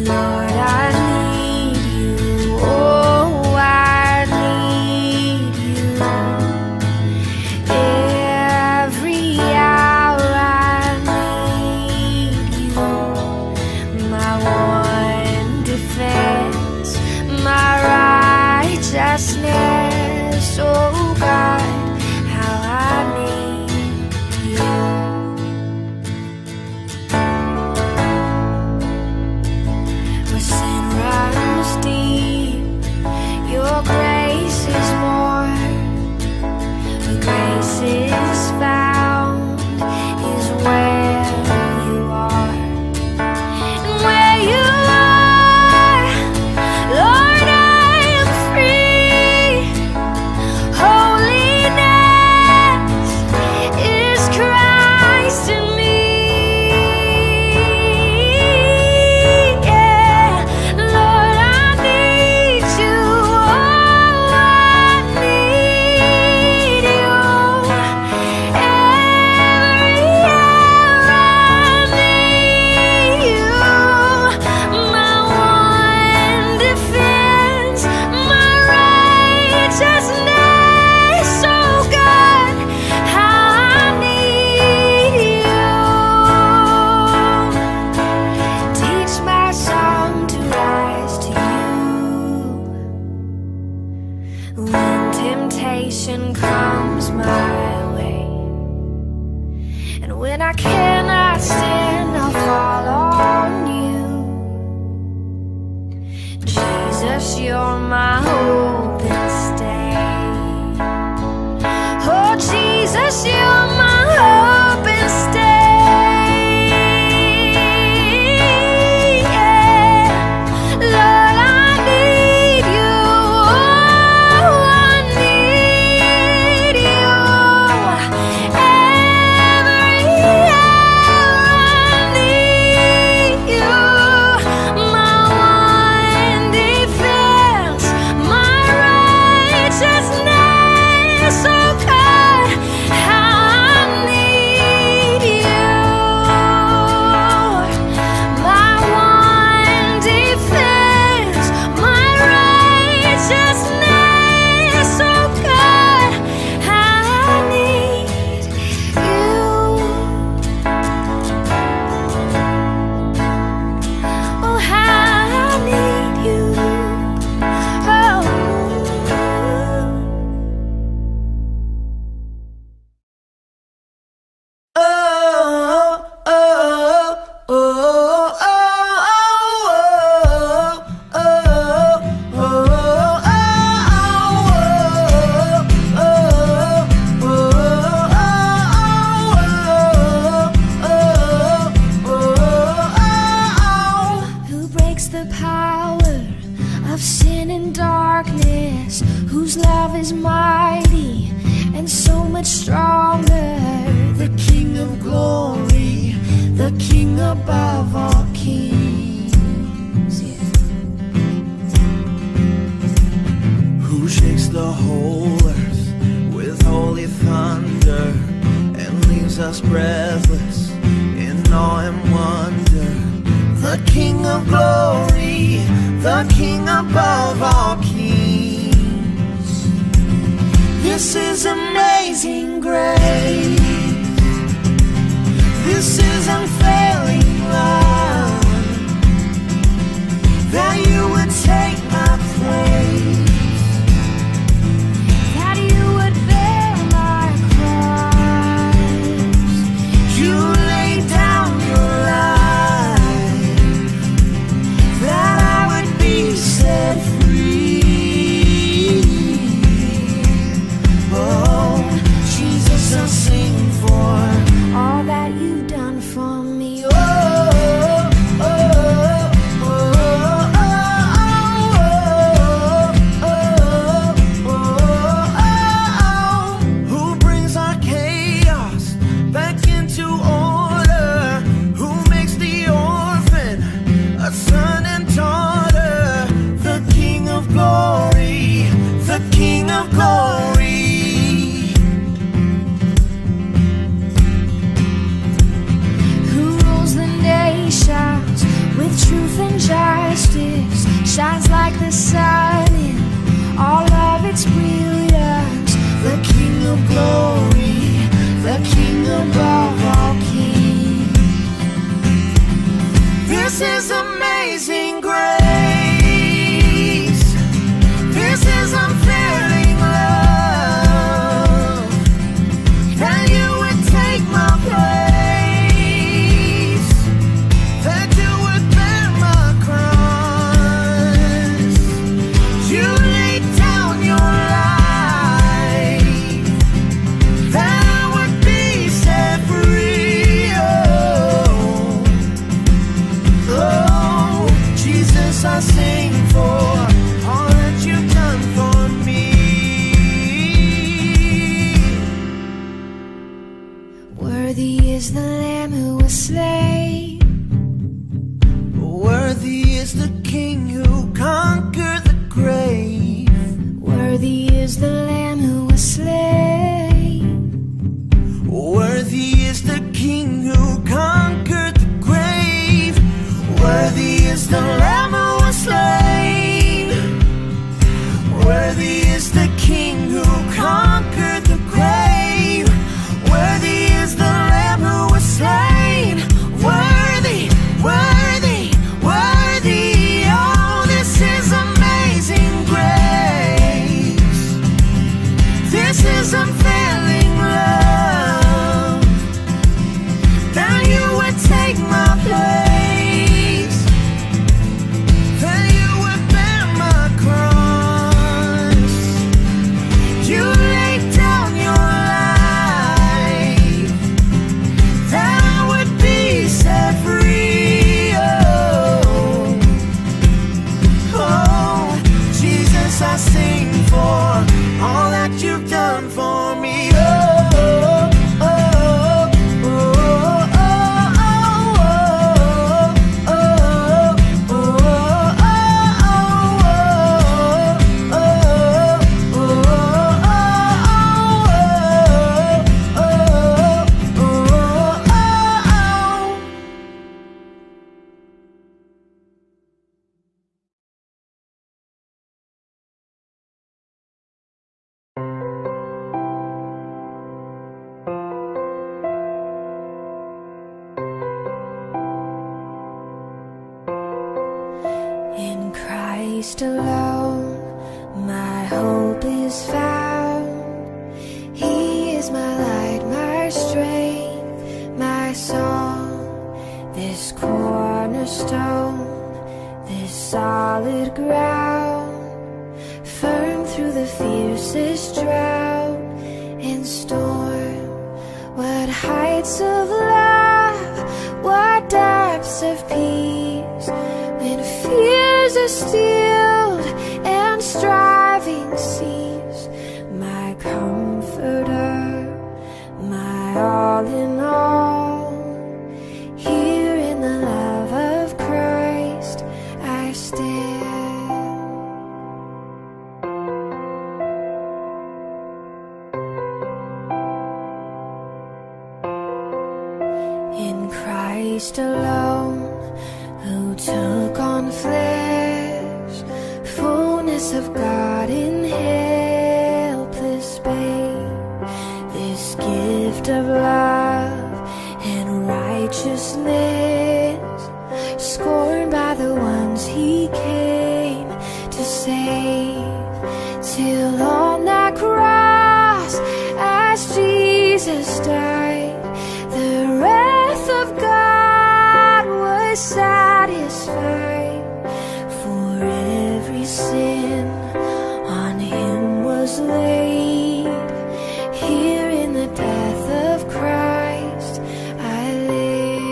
Lord, I need you. Oh, I need you. Every hour I need you. My one defense, my righteousness. Oh God, how I need you. Where sin runs deep, your grace is more. Where grace is found is where you are. And where you are, Lord, I am free. Holiness is Christ in me. Yeah, Lord, I need you. Oh, I need you. Every hour I need you. My one defense, my righteousness. Oh God, how I need you. Teach my song to rise to you. When temptation comes my way, and when I cannot stand, I'll fall on you. Jesus, you're my hope and stay. Oh Jesus, you're my hope and stay. Yeah, Lord, I need you. Oh, I need you. Every hour I need you. My one defense, my righteousness. Oh God, how I need you. My one defense, my righteousness. Oh God, how I need you. Oh, how I need you. Oh. Who breaks the power of sin and darkness, whose love is mighty and so much stronger. The King of glory, the King above all kings. Yeah. Who shakes the whole earth with holy thunder and leaves us breathless in awe and wonder. The King of glory, the King above all kings. This is amazing grace. This is unfailing love, that you would take my place, That you would bear my cross. you laid down your life, that I would be set free. Oh, Jesus, I'll sing for All that you've done for me. Oh, and justice shines like the sun in all of its brilliance. The King of glory, the King above all kings. This is amazing grace. This is unfailing love, that you would take my place, that you would bear my cross. You laid down your life, that I would be set free. Oh, Jesus, I sing for all that you've done for me. Worthy is the Lamb who was slain. Worthy is the King who conquered the grave. Worthy is the Lamb who was slain. Worthy is the King who conquered the grave. Worthy is the Lamb who was slain. Worthy is the King who conquered the grave. Worthy is the Lamb who was slain. Worthy, worthy, worthy. Oh, this is amazing grace. This is unfailing love, that you would take my place, that you would bear my cross. You laid down your life, that I would be set free. Oh, Jesus, I sing for all that you've done for me. In Christ alone, my hope is found. He is my light, my strength, my song. This cornerstone, this solid ground, firm through the fiercest drought and storm. What heights of love, what depths of peace, when fears are stilled and striving cease. My comforter, my all in all, here in the love of Christ I stand. In Christ alone, who took on flesh, fullness of God in helpless babe. This gift of love and righteousness, scorned by the ones he came to save, till on that cross, as Jesus died, the wrath of God was satisfied. For every sin on him was laid. Here in the death of Christ I live.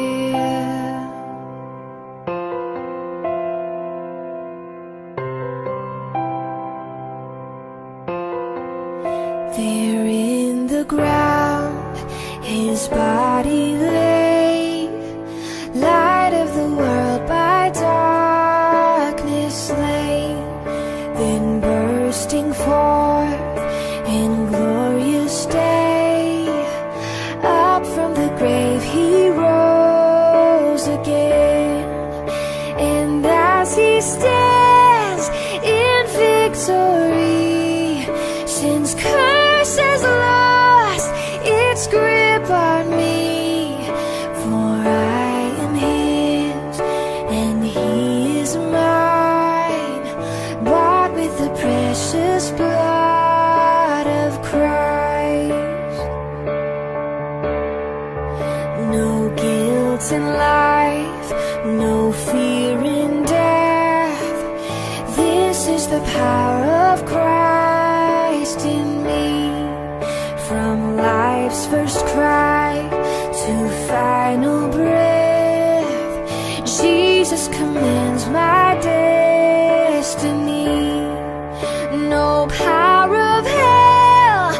There in the ground his body lay, light of the world by darkness slain. Then bursting forth in glorious day, up from the grave he rose again. And as He stands in victory. Sin's curse has lost its grip on me, for I am His and He is mine, bought with the precious blood of Christ. No guilt in life, no fear in death. This is the power of Christ in me. From life's first cry to final breath, Jesus commands my destiny. No power of hell,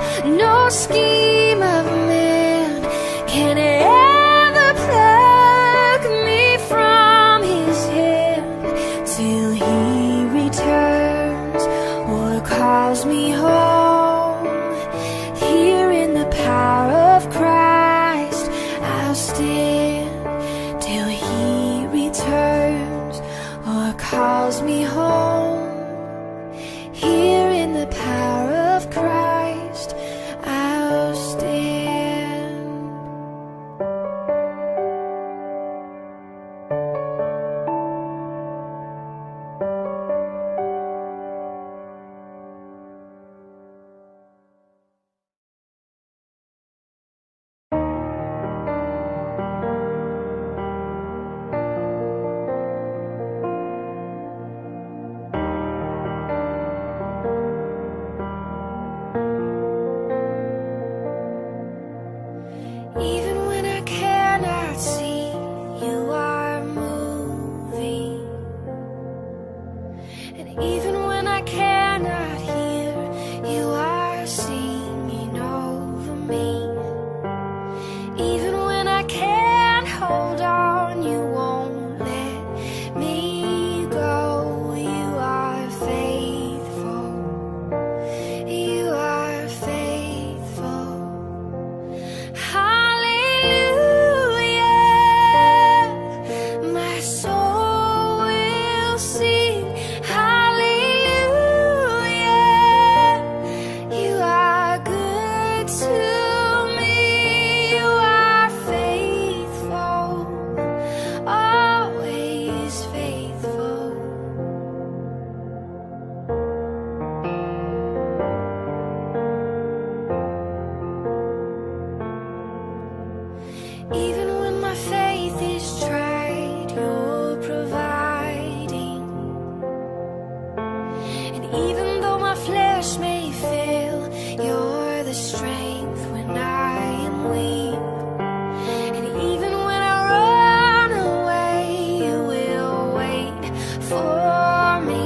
no scheme of man can ever pluck me from His hand till He returns or calls me home. Here in the power of Christ I'll stand till He returns or calls me home. Here in the power of Christ I'll stand. Even when I cannot see, You are moving. And even when I cannot hear, You are singing over me. Even when I can't hold on, You won't let me go. You are faithful. You are faithful. Hallelujah, my soul will sing. Hallelujah, You are good to me. You are faithful, always faithful. Even when my faith is tried, You're providing. And even though my flesh may fail, You're the strength when I am weak. And even when I run away, You will wait for me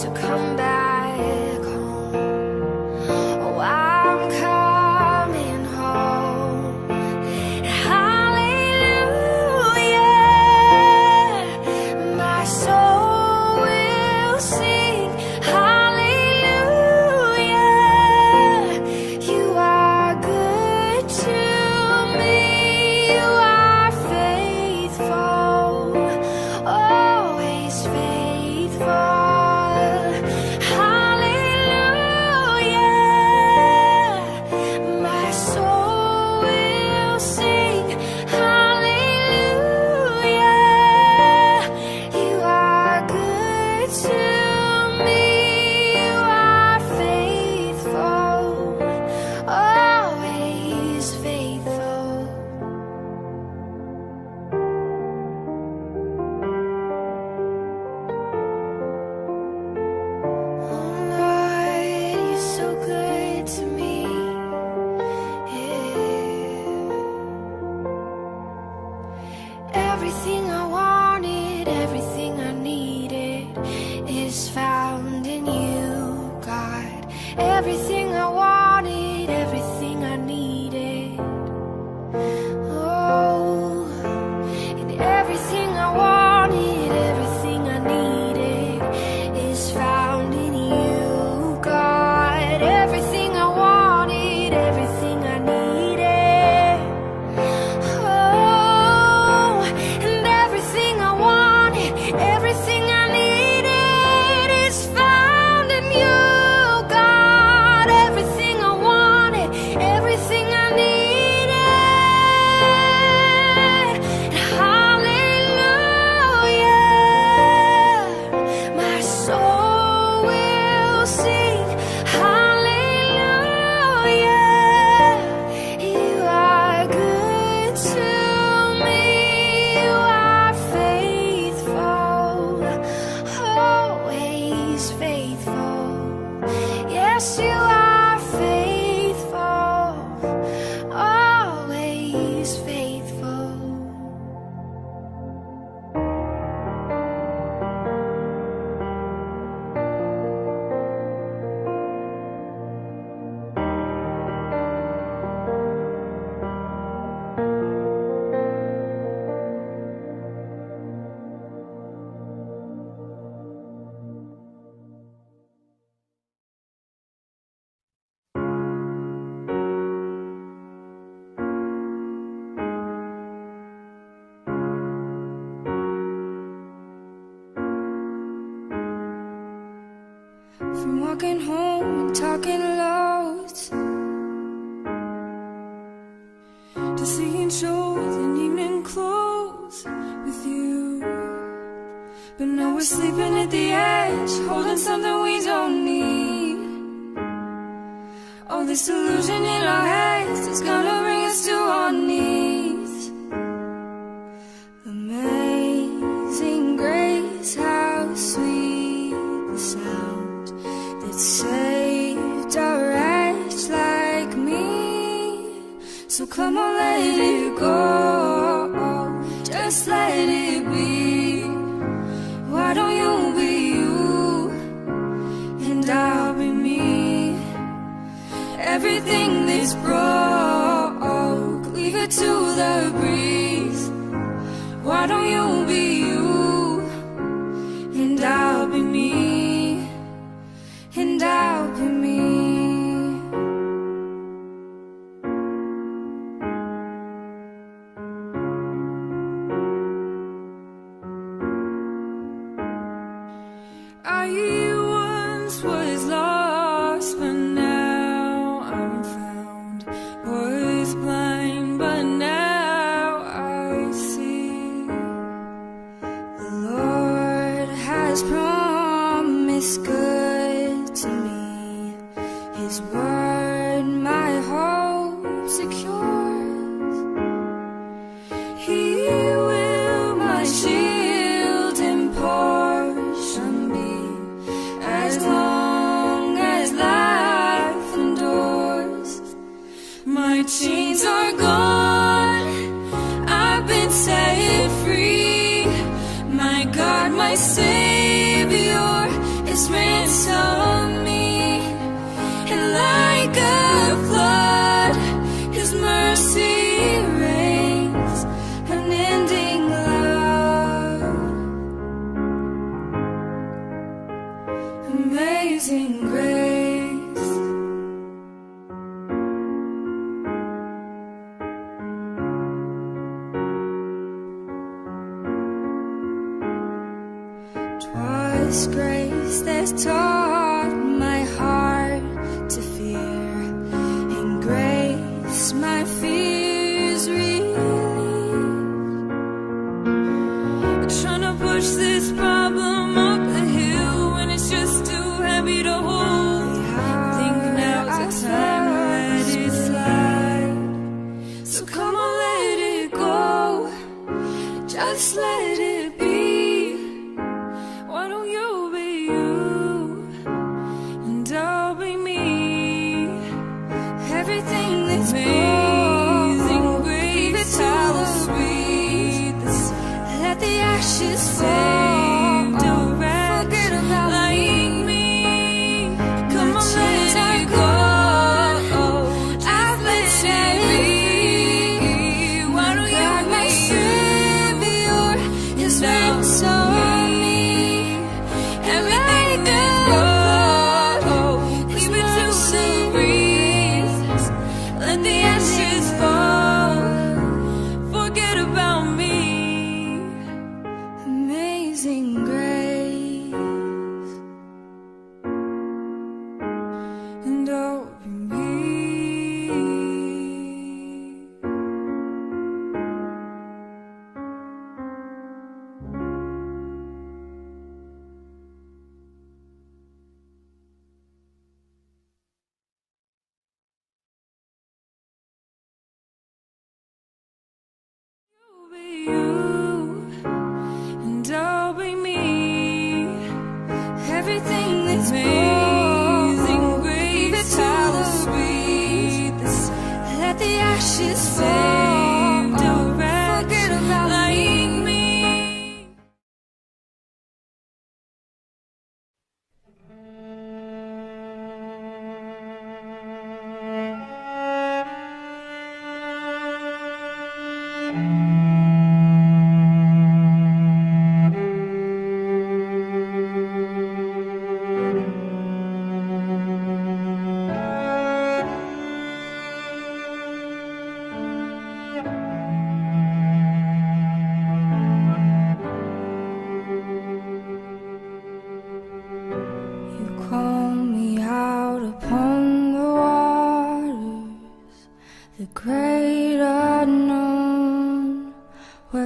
to come back home. Oh, I'm coming home. Hallelujah, my soul will sing. Hallelujah, You are good to me. You are faithful, always faithful. Hallelujah, my soul will sing. Hallelujah, You are good to me. You are faithful, always faithful. Oh Lord, You're so good to me. Yeah. Everything I wanted, everything I needed is found in You, God. Everything I wanted, everything I needed. Oh, and everything I wanted, everything I needed is found in You, God. Everything I wanted, everything I needed. Oh, and everything I wanted, everything I needed. from walking home and talking loads, to seeing shows in evening clothes with you. But now we're sleeping at the edge, holding something we don't need. All this illusion in our heads is gonna bring us to our knees. Amazing grace, how sweet the sound that saved a wretch like me. So come on, let it go, just let it be. Why don't you be you, and I'll be me? Everything that's broke, leave it to the breeze. Why don't you be you, and I'll be me, and I'll be me. I once was lost, but now I'm found. Was blind, but now I see. The Lord has promised good to me. His word my hope secures. He will my shield and portion be, as long as life endures. My chains are gone, I've been set free. My God, my Savior, is ransomed me. And like a flood, His mercy reigns, unending love. Amazing grace. Twas grace that taught my heart to fear, and grace my fears relieved. Trying to push this problem up a hill when it's just too heavy to hold. Think now's the time to let it slide. So come on, let it go, just let it be. Why don't you be you,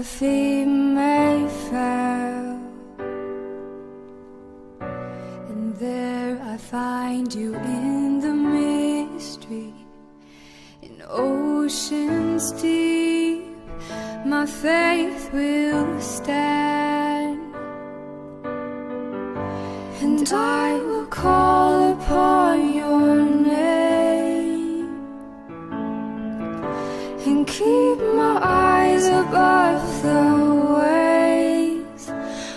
your feet may fail, and there I find you in the mystery, in oceans deep. My faith will stand, and I will call upon your name, and keep my eyes above the waves.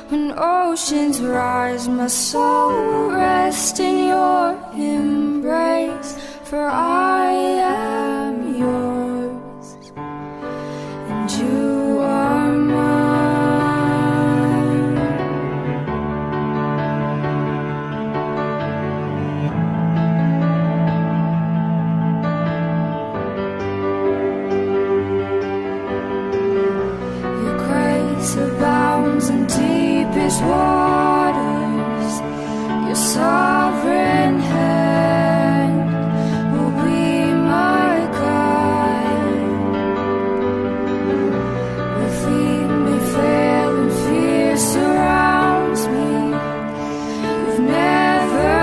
When oceans rise, my soul will rest in your embrace, for I am yours, and you are mine. Your grace abounds in deepest waters. Your sovereign hand will be my guide. My feet may fail and fear surrounds me. You've never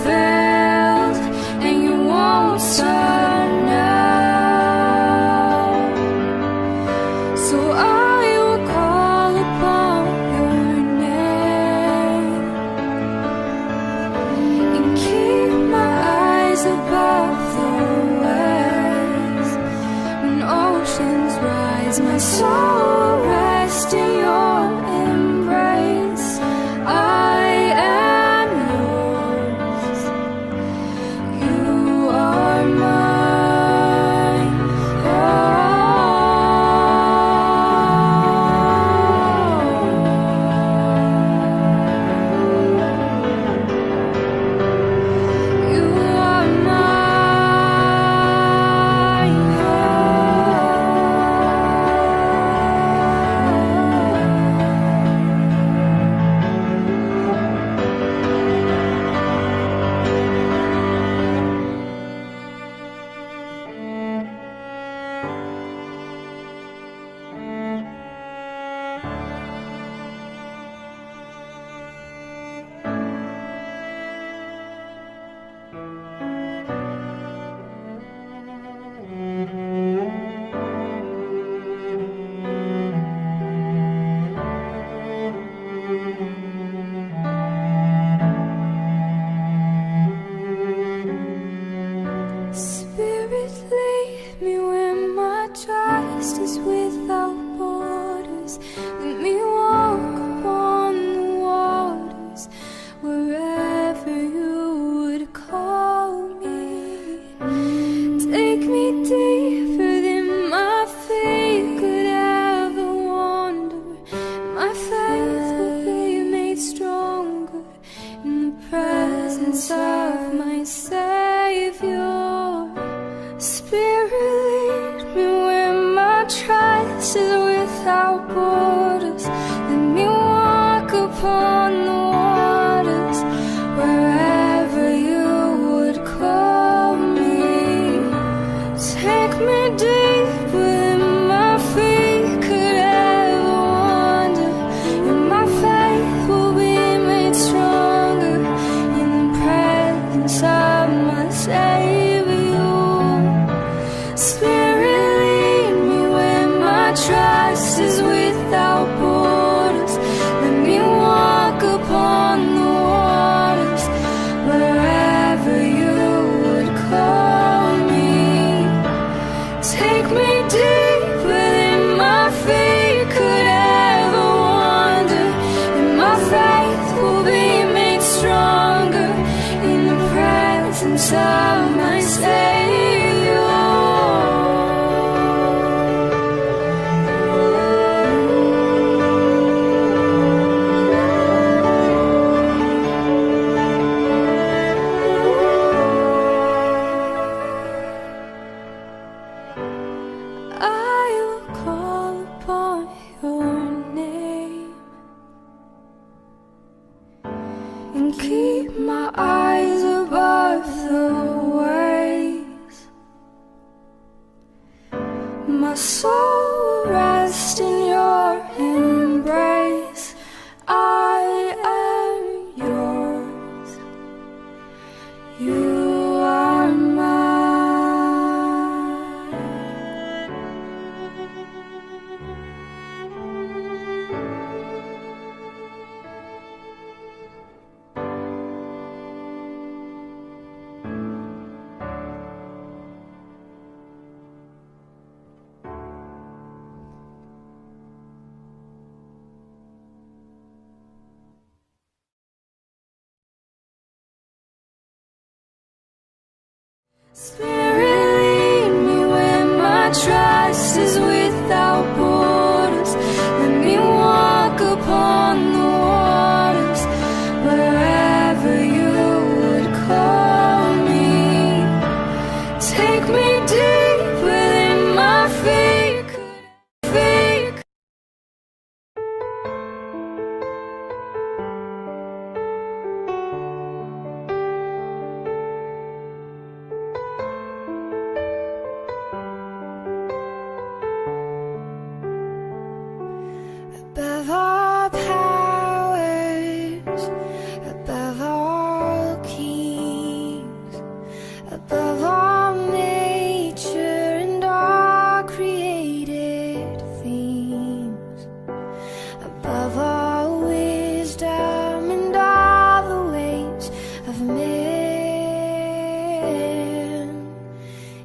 failed, and you won't start now. So I will call upon your name, and keep my eyes above the waves. When oceans rise, my soul will rest in your embrace. I am yours, you are mine. You are Spirit, lead me where my trust is without borders. Let me walk upon the waters wherever you would call me. Take me deeper than my feet could ever wander. My faith will be made stronger in the presence of my Savior. Spirit, lead me where my trust is without borders. Let me walk upon the waters wherever you would call me. Take me deeper than my feet could ever wander, and my faith will be made stronger in the presence of my Savior. Spirit, lead me where my trust is without borders. Let me walk upon the waters wherever you would call me. Take me deeper than my feet could ever wander, and my faith will be made stronger in the presence of my Savior. I will call upon your name, and keep my eyes above the waves. My soul will rest in your Spirit, lead me where my trust is without borders. Let me walk upon the waters wherever you would call me. Take me deep within my feet. Above all powers, above all kings, above all nature and all created things, above all wisdom and all the ways of men.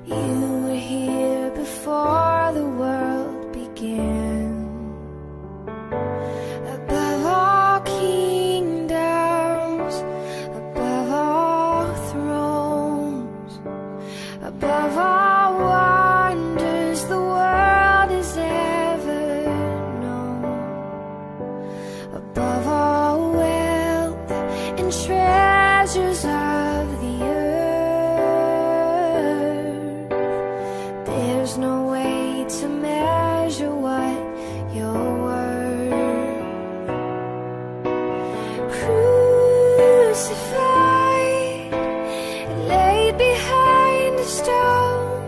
You were here before the world began. Above all kingdoms, above all thrones, above all wonders the world has ever known, above all wealth and treasures of the earth, there's no way to measure what you're worth. Crucified, laid behind a stone,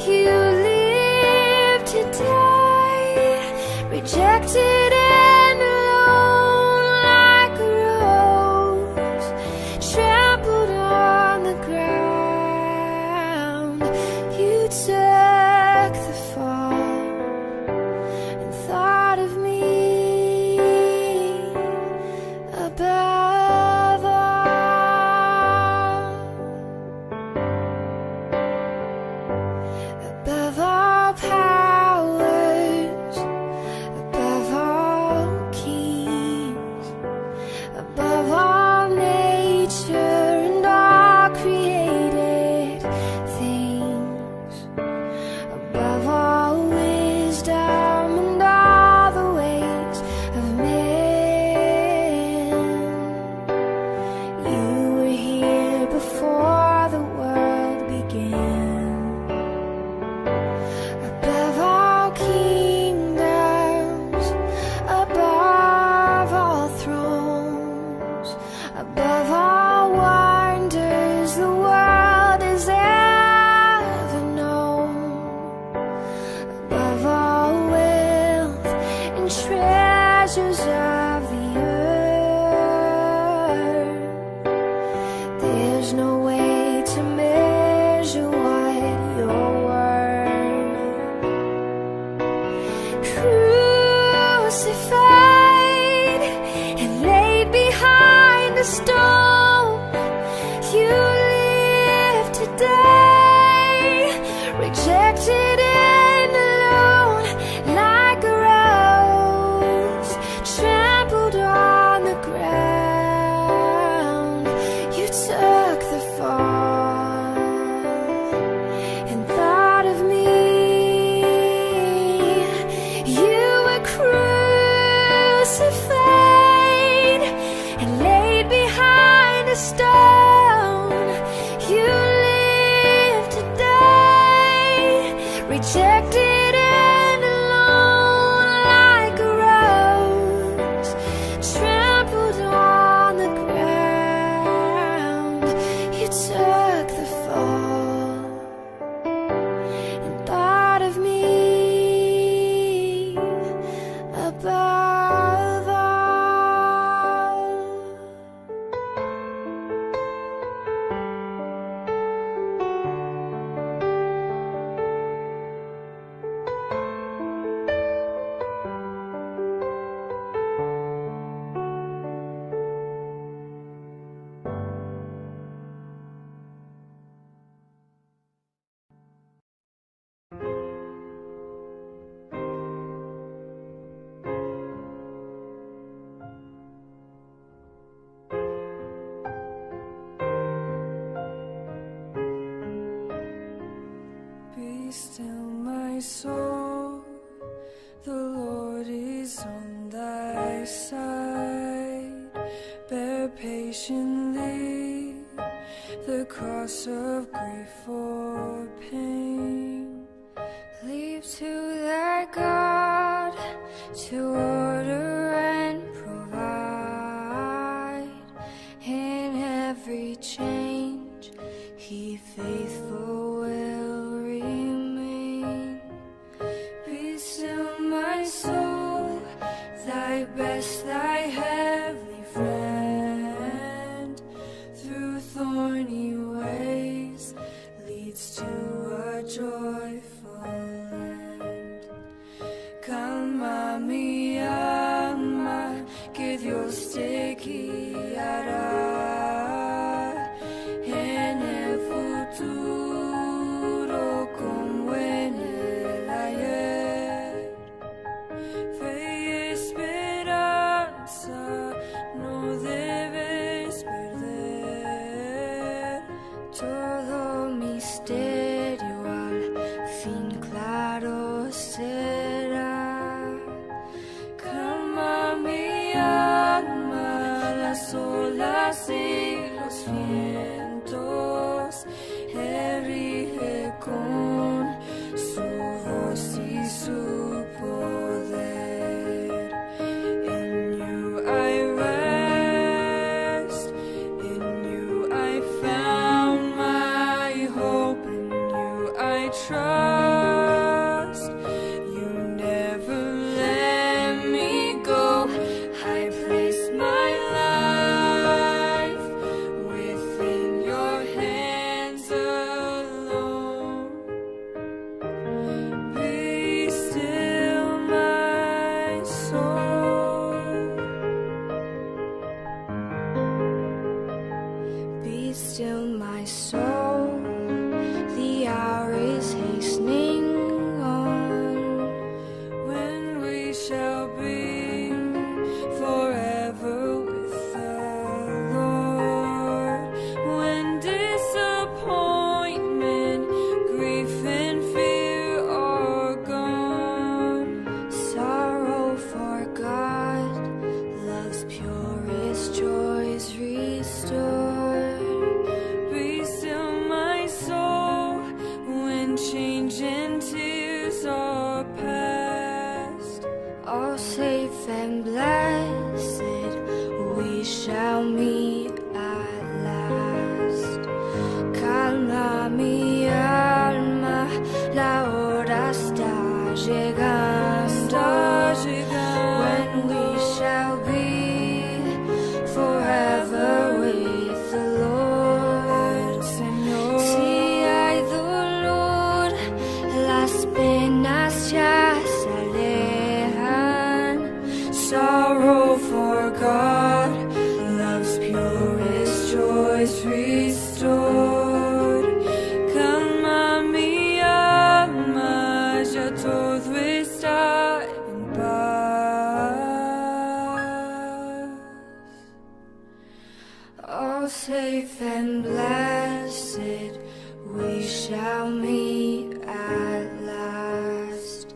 you lived to die, rejected and alone like a rose, trampled on the ground. You took the fall and thought of me above all, above all powers, above all kings, above all nature and all created things, above all wisdom and all the ways of men. You were here before the world began. Above all kingdoms, above all thrones, above all wonders the world has ever known, above all wealth and treasures of the earth, there's no way to measure what you're worth. Crucified and laid behind a stone, you lived to die, rejected and alone like a rose, trampled on the ground. You took the fall and thought of me. You were crucified and laid behind a stone. You lived to die, rejected and alone like a rose, trampled on the ground. You took the fall and thought of me above all. still, my soul, the Lord is on thy side. Bear patiently the cross of grief or pain. Leave to thy God to order and provide. In every change He faithful will remain. Be still, my soul, thy best, thy heavenly friend, through thorny ways leads to a joyful end. Calma mi alma, que Dios te guiará en el futuro como en el ayer. Fe y esperanza no debes perder. Todo misterio al fin claro será. Calma mi alma, las olas y los vientos, erige con su voz y su poder. In you I rest, in you I found my hope, in you I trust. You never let me go. I place my life within your hands alone. Be still, my soul. Be still, my soul. The hour is hastening on, when we shall be forever with the Lord. When disappointment, grief, and fear are gone, sorrow forgot, love's purest joys restored. Be still, my soul, when change and tears are past. All safe and blessed, we shall meet at last. Calma mi alma, la hora está llegando, when we shall be forever with the Lord. Si hay dolor, las penas ya se alejan. Sorrow forgot, love's purest joys restored. Calma mi alma, ya todo está en paz. All safe and blessed, we shall meet at last.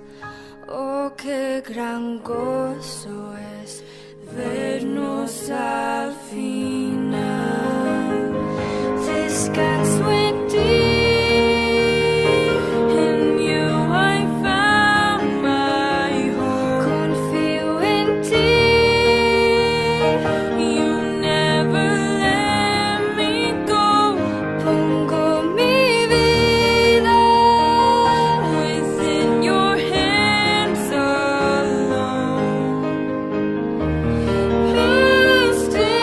Oh, qué gran gozo es vernos al final. Descanso en ti. In you I found my hope. Confío en ti. You never let me go. Pongo mi vida within your hands alone. Be still.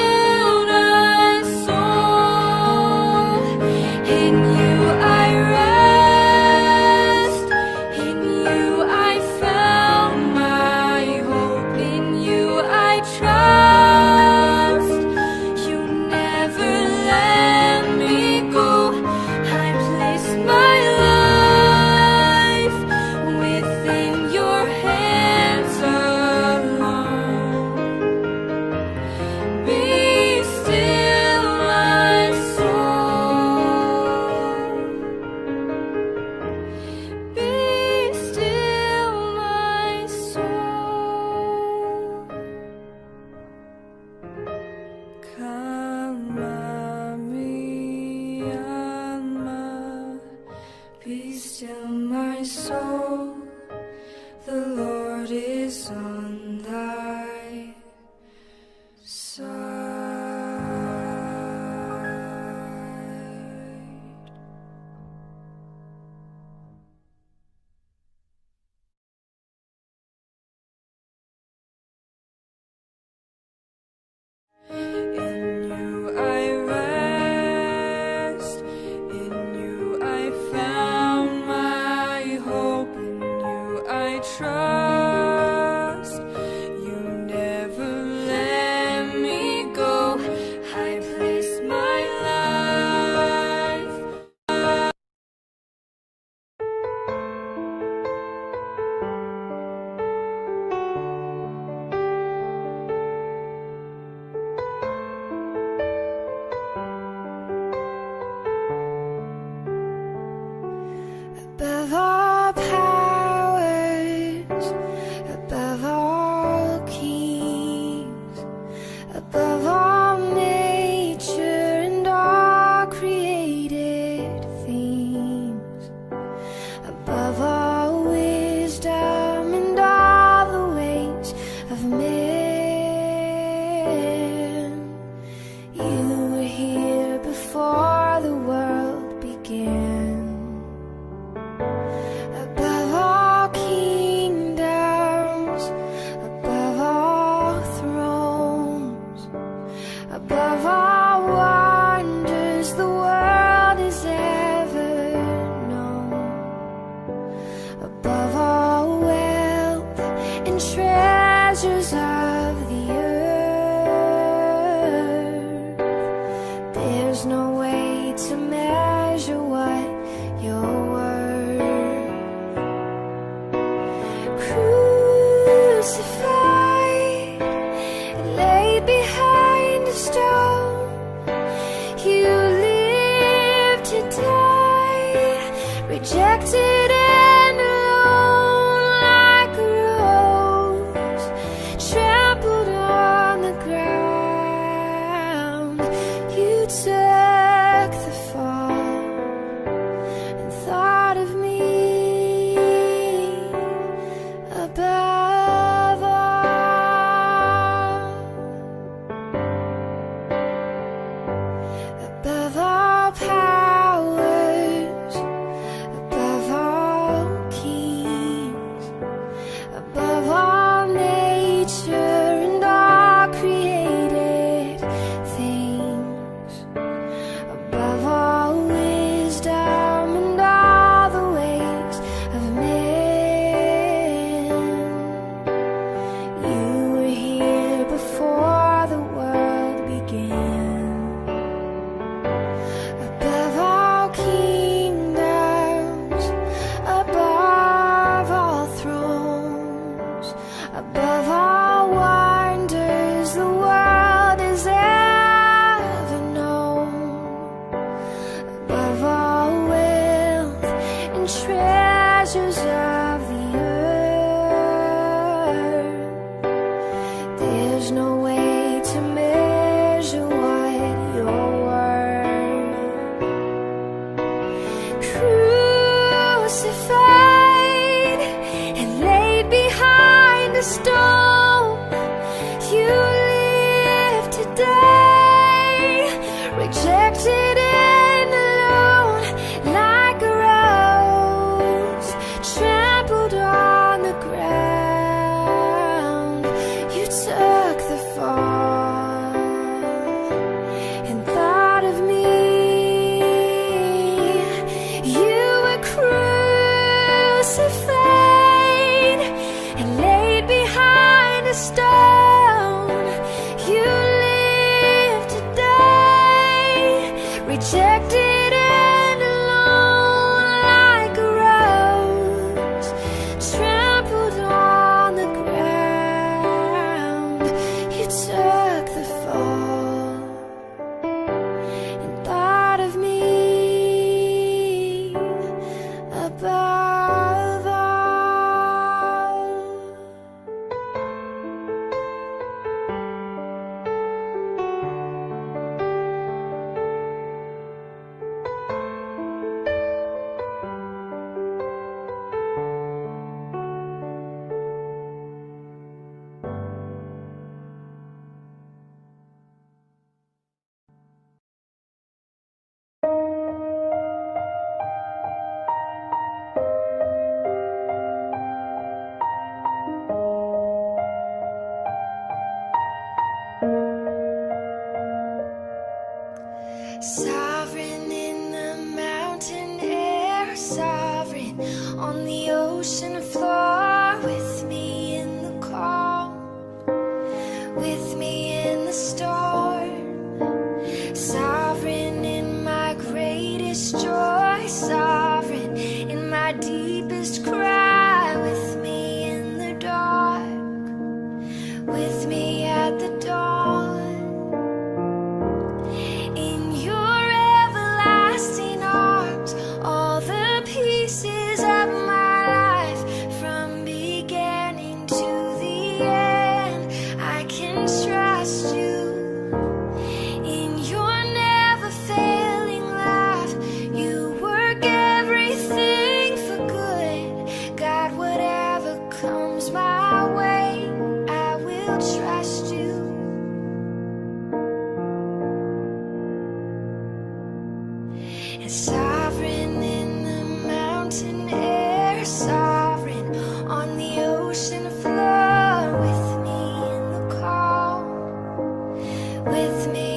above all wonders the world has ever known, above all wealth and treasures of the earth. There's no way to measure what you're worth. Crucified, laid behind a stone, you lived to die, rejected and alone like a rose, trampled on the ground. You took the fall and thought of me above all, above all powers, above all kings, above all nature and all created things, above all wisdom and all the ways of men. You were here before the world began, above all kingdoms, above all thrones, above all wonders the world has ever known, above all wealth and treasures of the earth. There's no way to measure what you're worth. Crucified and laid behind a stone, you lived to die, rejected and alone like a rose, trampled on the ground. You took the fall and thought of me. You were crucified and laid behind a stone. You lived to die, rejected and alone like a rose, trampled on the ground. You took the fall and thought of me above all. Sovereign in the mountain air, sovereign on the ocean floor, with me in the calm, with me in the storm, sovereign in my greatest joy, sovereign in my deepest cry, with me in the dark, with me at the dawn. In your everlasting arms, all the pieces of my life, from beginning to the end, I can trust you. In your never failing life, you work everything for good. God, whatever comes my way, I will trust you. And sovereign in the mountain air, sovereign on the ocean floor, with me in the calm, with me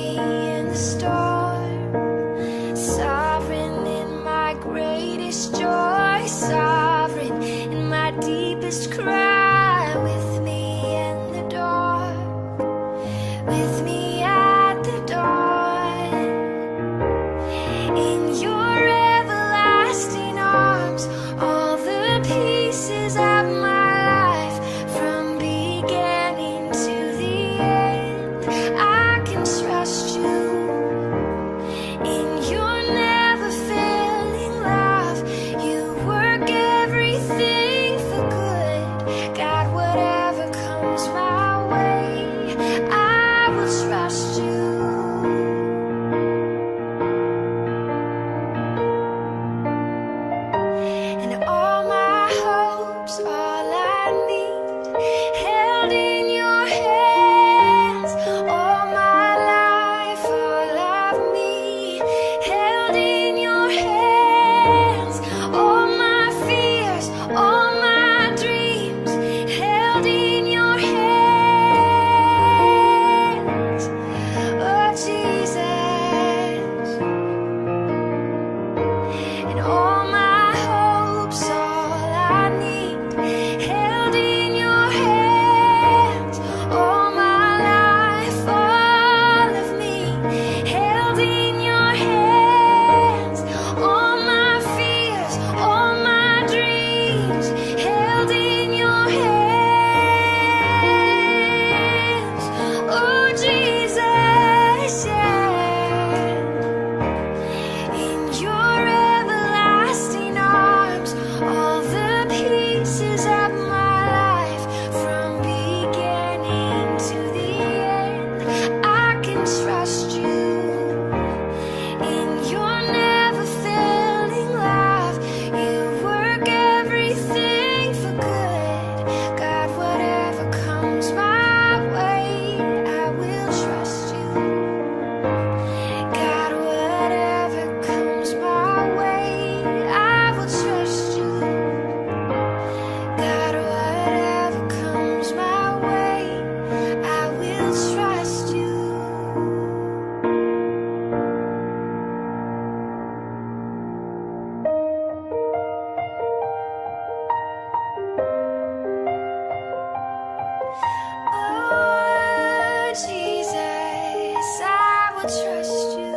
I'll trust you.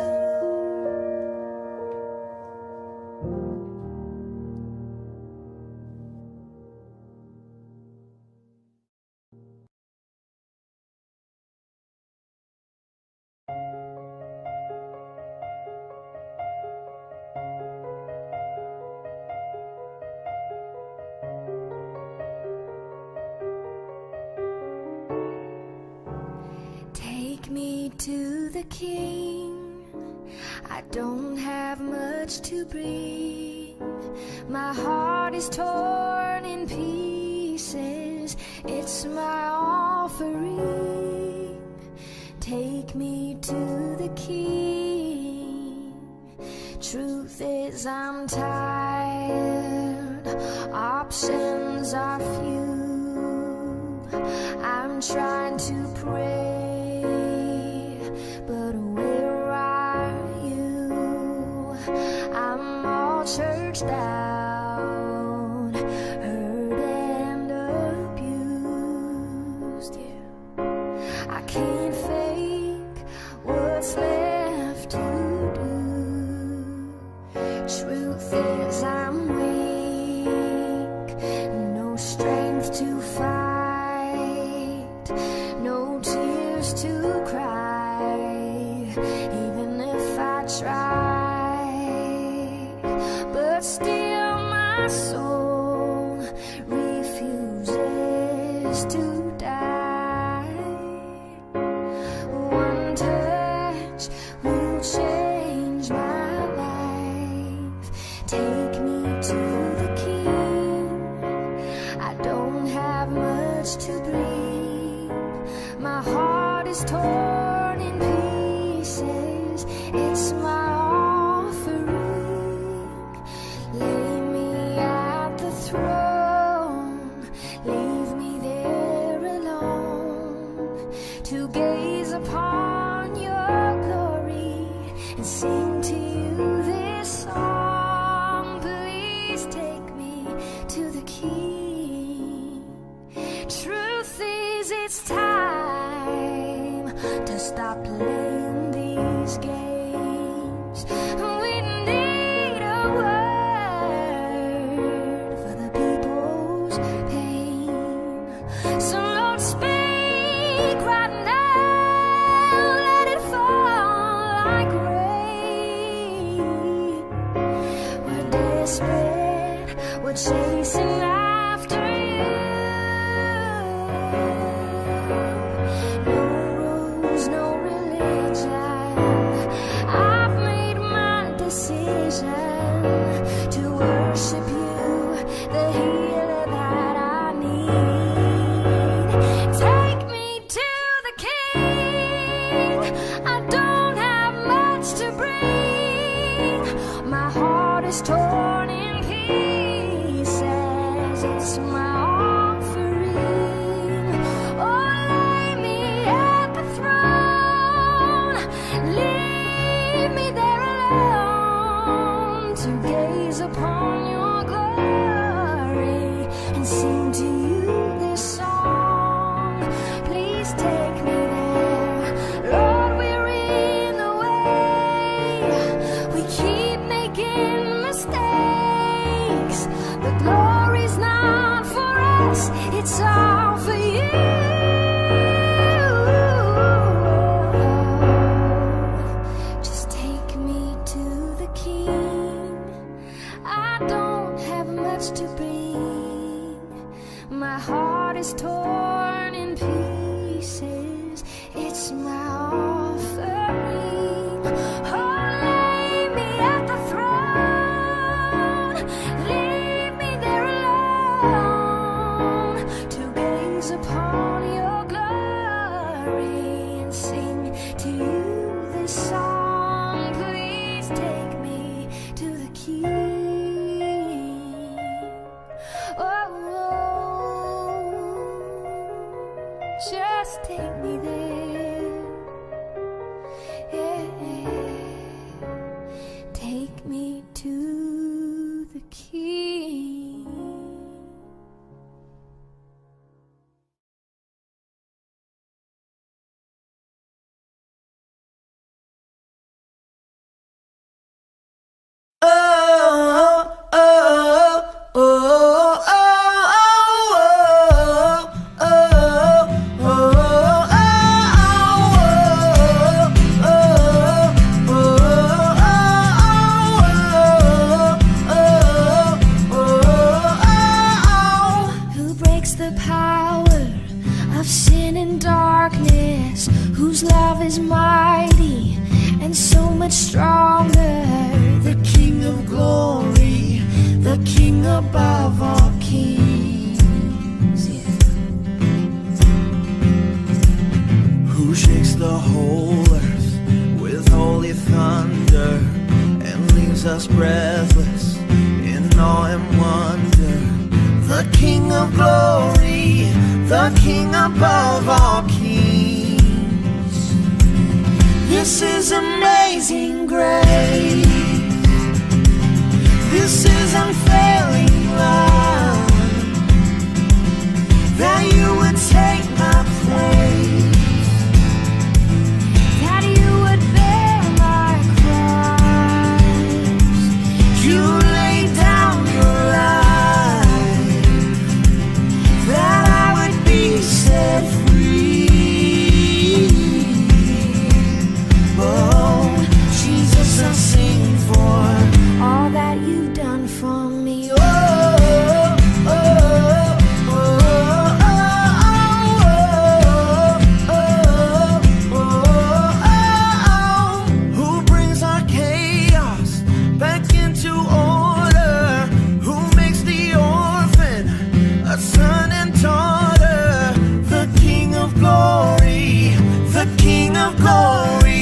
Take me to the King. I don't have much to bring. My heart is torn in pieces. It's my offering. Take me to the King. Truth is I'm tired. Options are few. I'm trying to pray, but where are you? I'm all churched out, hurt and abused. Yeah, I can't fake what's left to do. Truth is I'm weak, no strength to fight, no tears to cry, even if I try. But still my soul refuses to die. One touch will change my life. Take me to the King. I don't have much to bring. My heart is torn in pieces. It's my offering. Lay me at the throne. Leave me there alone to gaze upon your glory and sing to you this song. Please take me to the King. Truth is it's time to stop playing these games. We need a word for the people's pain. So Lord, speak right now. Let it fall like rain. We're desperate. We're chasing after you. No rules, no religion. I've made my decision to worship you, the healer that I need. Take me to the King. I don't have much to bring. My heart is torn in pieces. It's my offering. Oh, lay me at the throne. Leave me there alone to gaze upon your glory and sing to you this song. Please take me there. Lord, we're in the way. We keep making mistakes. above all kings. This is amazing grace. This is unfailing love, that you would take my place, that you would bear my cross. you laid down your life, that I would be set free. Oh, Jesus, I sing for All that you've done for me. oh, oh, oh, who brings our chaos back into order, who makes the orphan a son and daughter, the King of glory, the King of glory.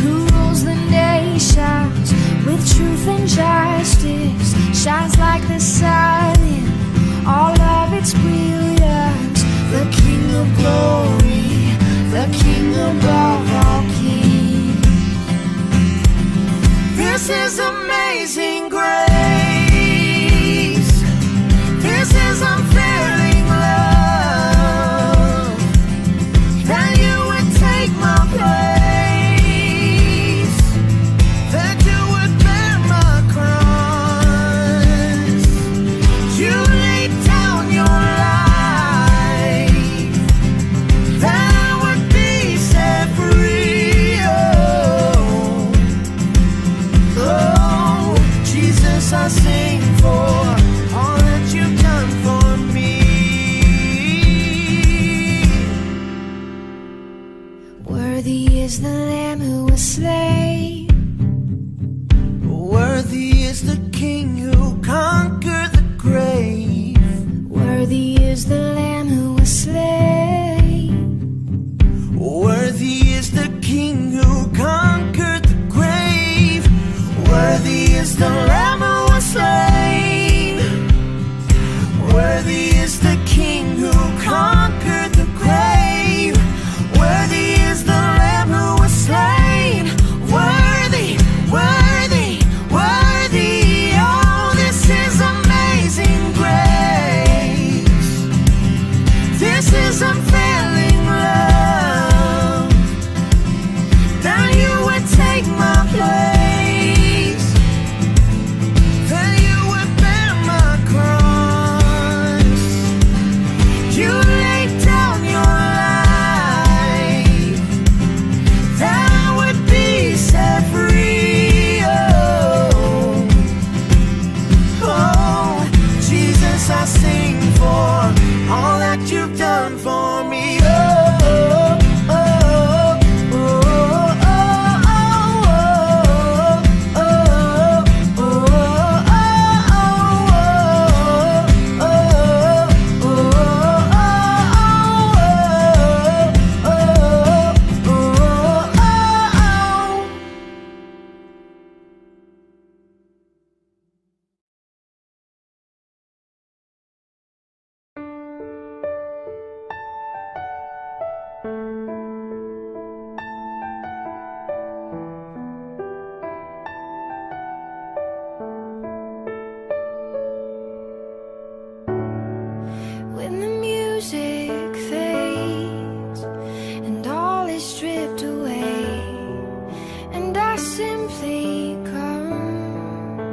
Who rules the nations with truth and justice, shines like the sun in all of its brilliance. The King of glory, the King above all kings. This is amazing grace. This is unfailing love, that you would take my place, that you would bear my cross. You laid down your life, that I would be set free. Oh, Jesus, I sing for all that you've done for me. Worthy is the Lamb who was slain. Worthy is the King who conquered the grave. Worthy is the Lamb who was slain. Worthy is the King who conquered the grave. Worthy is the Lamb who was slain. Worthy is the King who conquered the grave. Worthy is the Lamb who was slain. Worthy, worthy, worthy. Oh, this is amazing grace. This is unfailing love, that you would take my place, that you would bear my cross. You laid down your life, that I would be set free. Oh, Jesus, I sing for all that you've done for me. When the music fades and all is stripped away, and I simply come,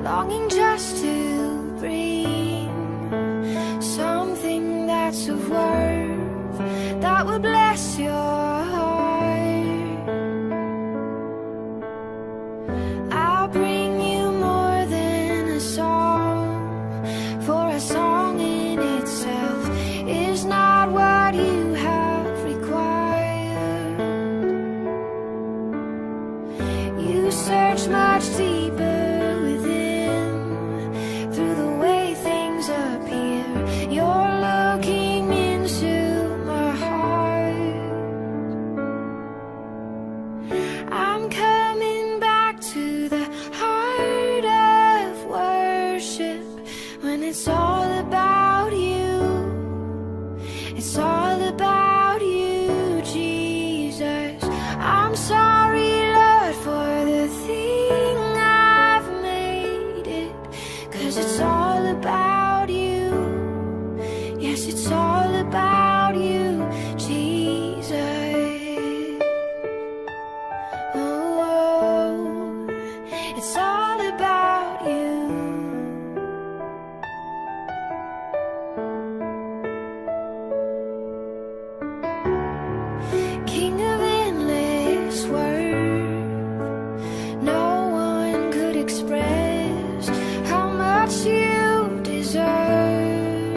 longing just to bring something that's of worth, that will bless your heart. I'll bring you more than a song, for a song in itself is not what you have required. You search much deeper within, through the way things appear. You're looking into my heart. all about you. It's all about you, Jesus. I'm sorry, Lord, for the thing I've made it. 'Cause it's all about you. Yes, it's all about you, Jesus. Oh, it's all about you. King of endless worth, no one could express how much you deserve.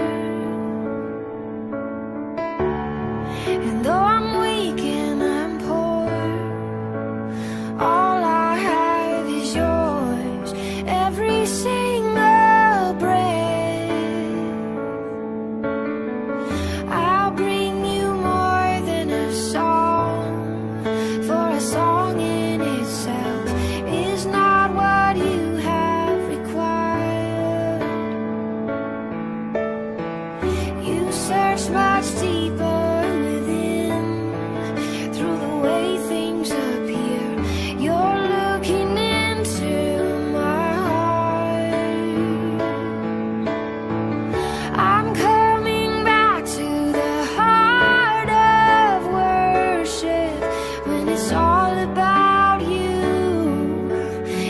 And though I'm weak and I'm poor, all I have is yours, every single breath. I'll bring you more than a song, for a song in itself is not what you have required. You search much deeper within, through the way things appear. You're looking into my heart. I'm coming back to the heart of worship, when it's all about you.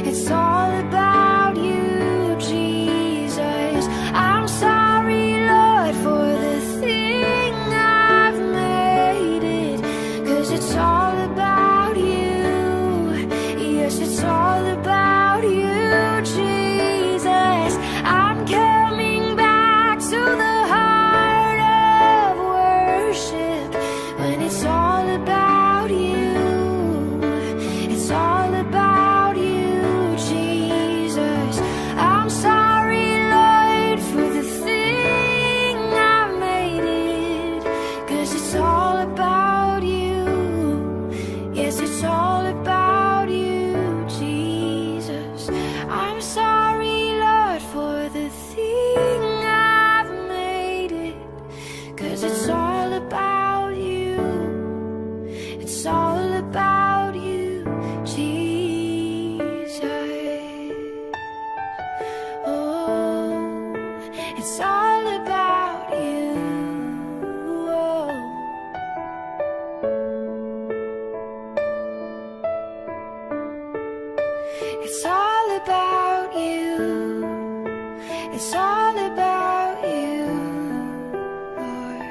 It's all about you, Jesus. I'm sorry, Lord, for the thing I've made it. 'Cause it's all about you. Yes, it's all about you, Jesus. I'm coming back to the heart of worship, when it's all about you. It's all about you, Jesus. I'm sorry, Lord, for the thing I made it. 'Cause it's all about you. Yes, it's all about you, Jesus. I'm sorry, Lord, for the thing I've made it. 'Cause it's all about you. It's all about you, Jesus. Oh, it's all about you. Oh. It's all about you. It's all about you, Lord.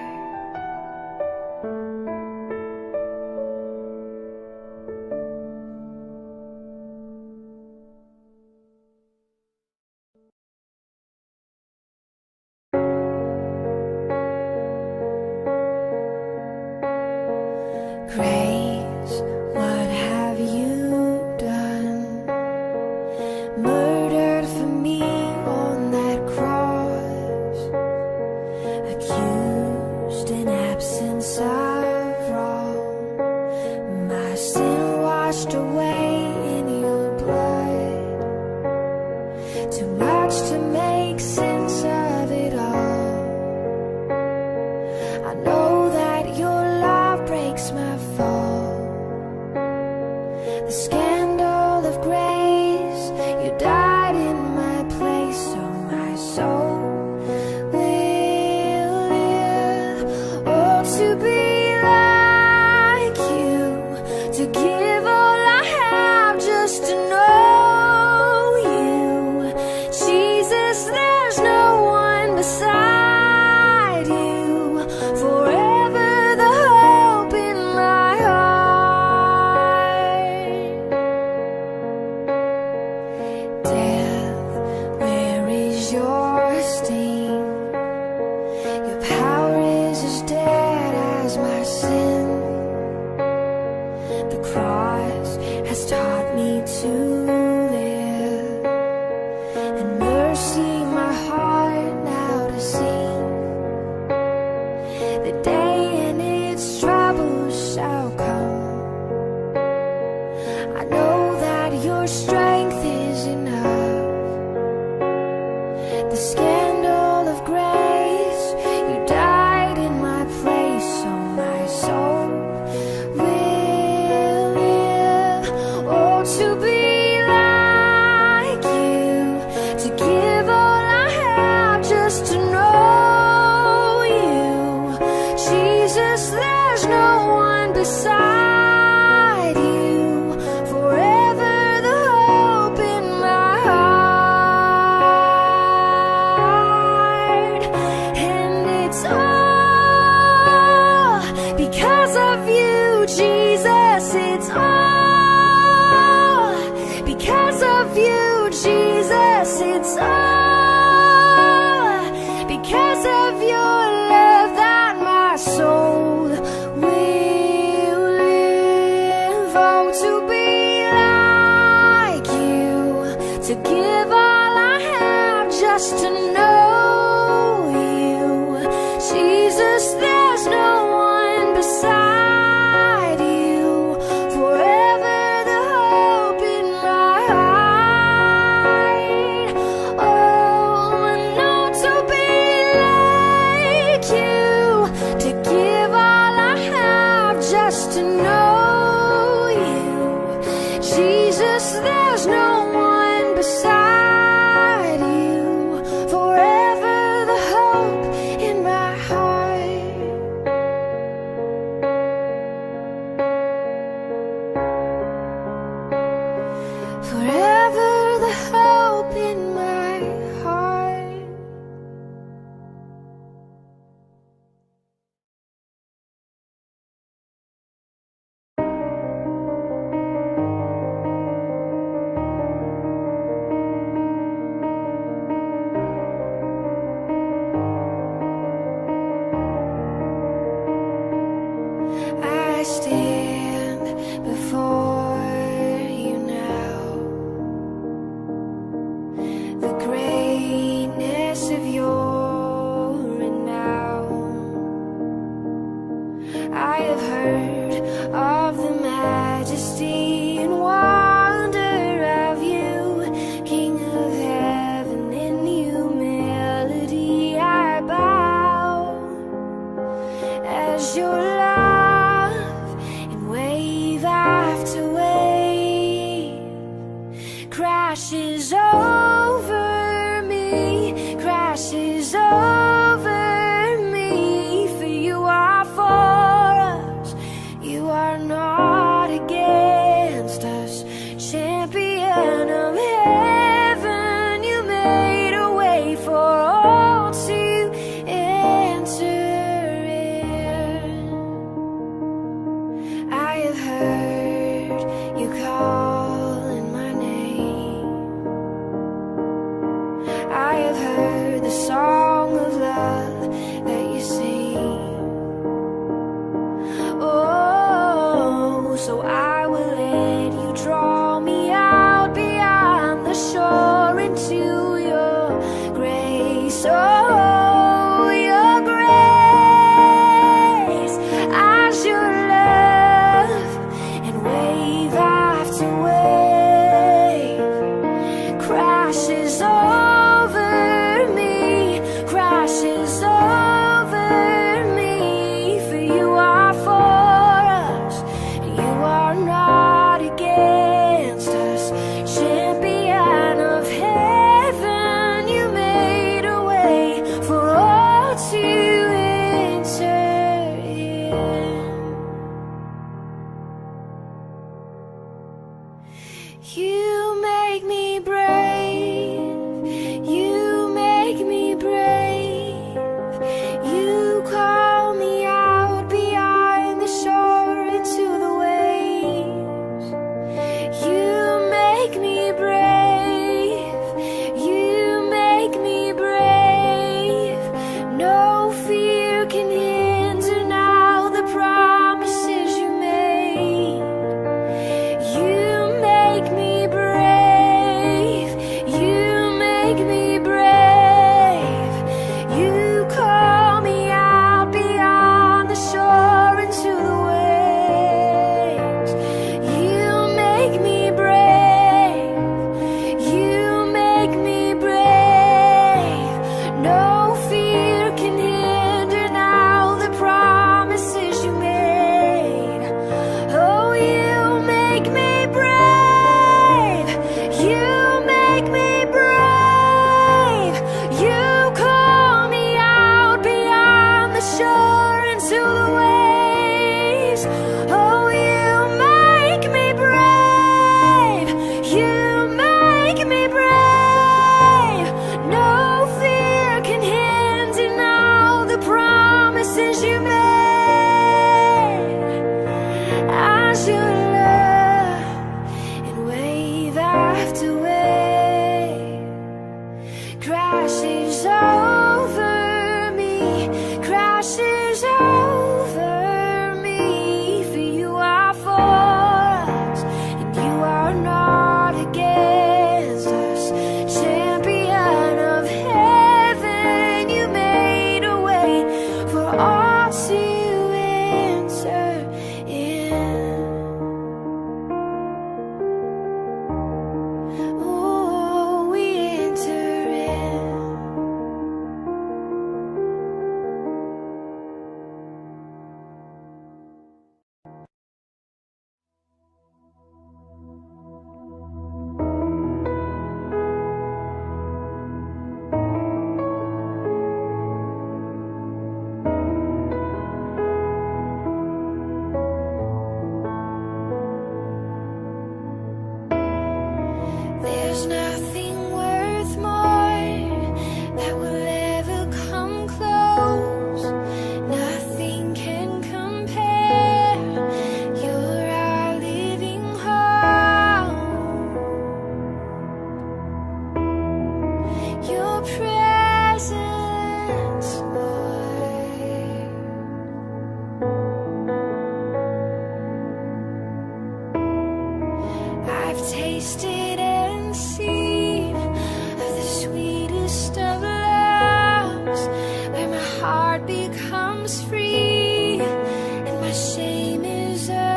heart becomes free and my shame is undone.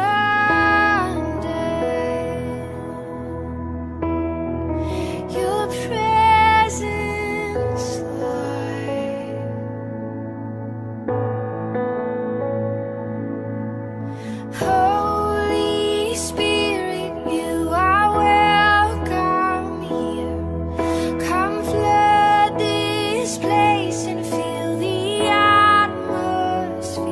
Your presence, Lord. Holy Spirit, you are welcome here. Come flood this place and fill the atmosphere.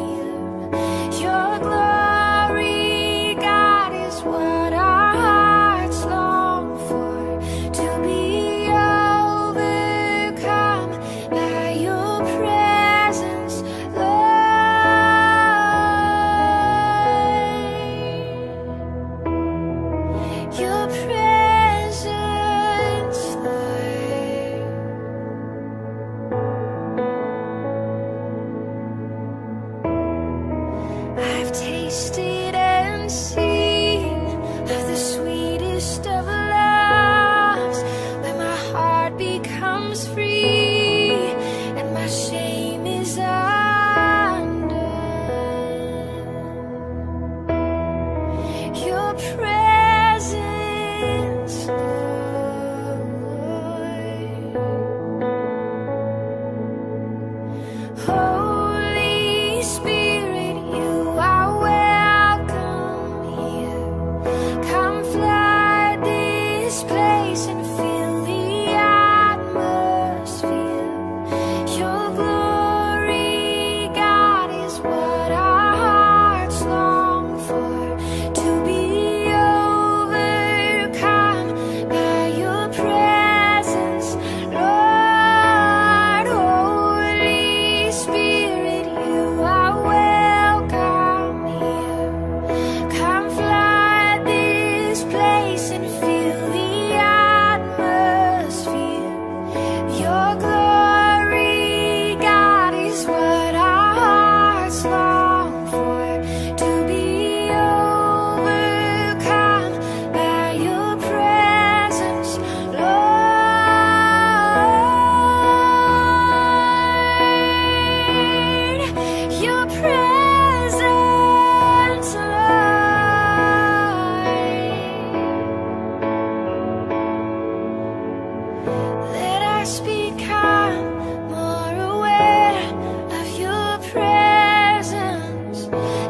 Your glory, God, is what our hearts long for. To be overcome by your presence, Lord. Your presence, Lord. I've tasted and seen of the sweetest of loves, when my heart becomes free and my shame is undone. Your presence, Lord. Holy Spirit, you are welcome here. Come flood this place and fill the atmosphere. Your glory, God, is what our hearts long for. To be overcome by your presence, Lord. Holy Spirit, you are welcome here. Come flood this place and fill the atmosphere. Your glory, God, is what our hearts long for. To be overcome by your presence, Lord. Your presence, Lord. Let us become more aware of your presence.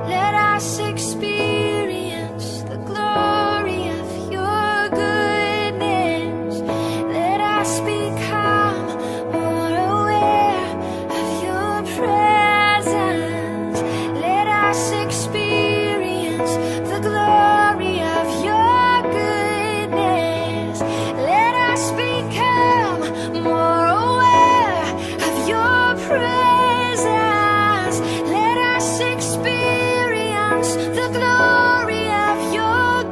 Let us experience the glory of your goodness. Let us become more aware of your presence. Let us experience the glory of your goodness. Let us become more aware of your presence. Let us experience the glory of your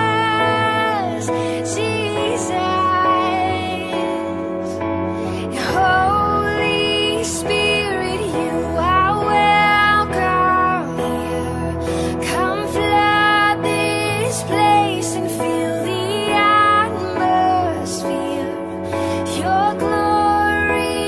goodness, Jesus. Holy Spirit, you are welcome here. Come flood this place and fill the atmosphere. Your glory,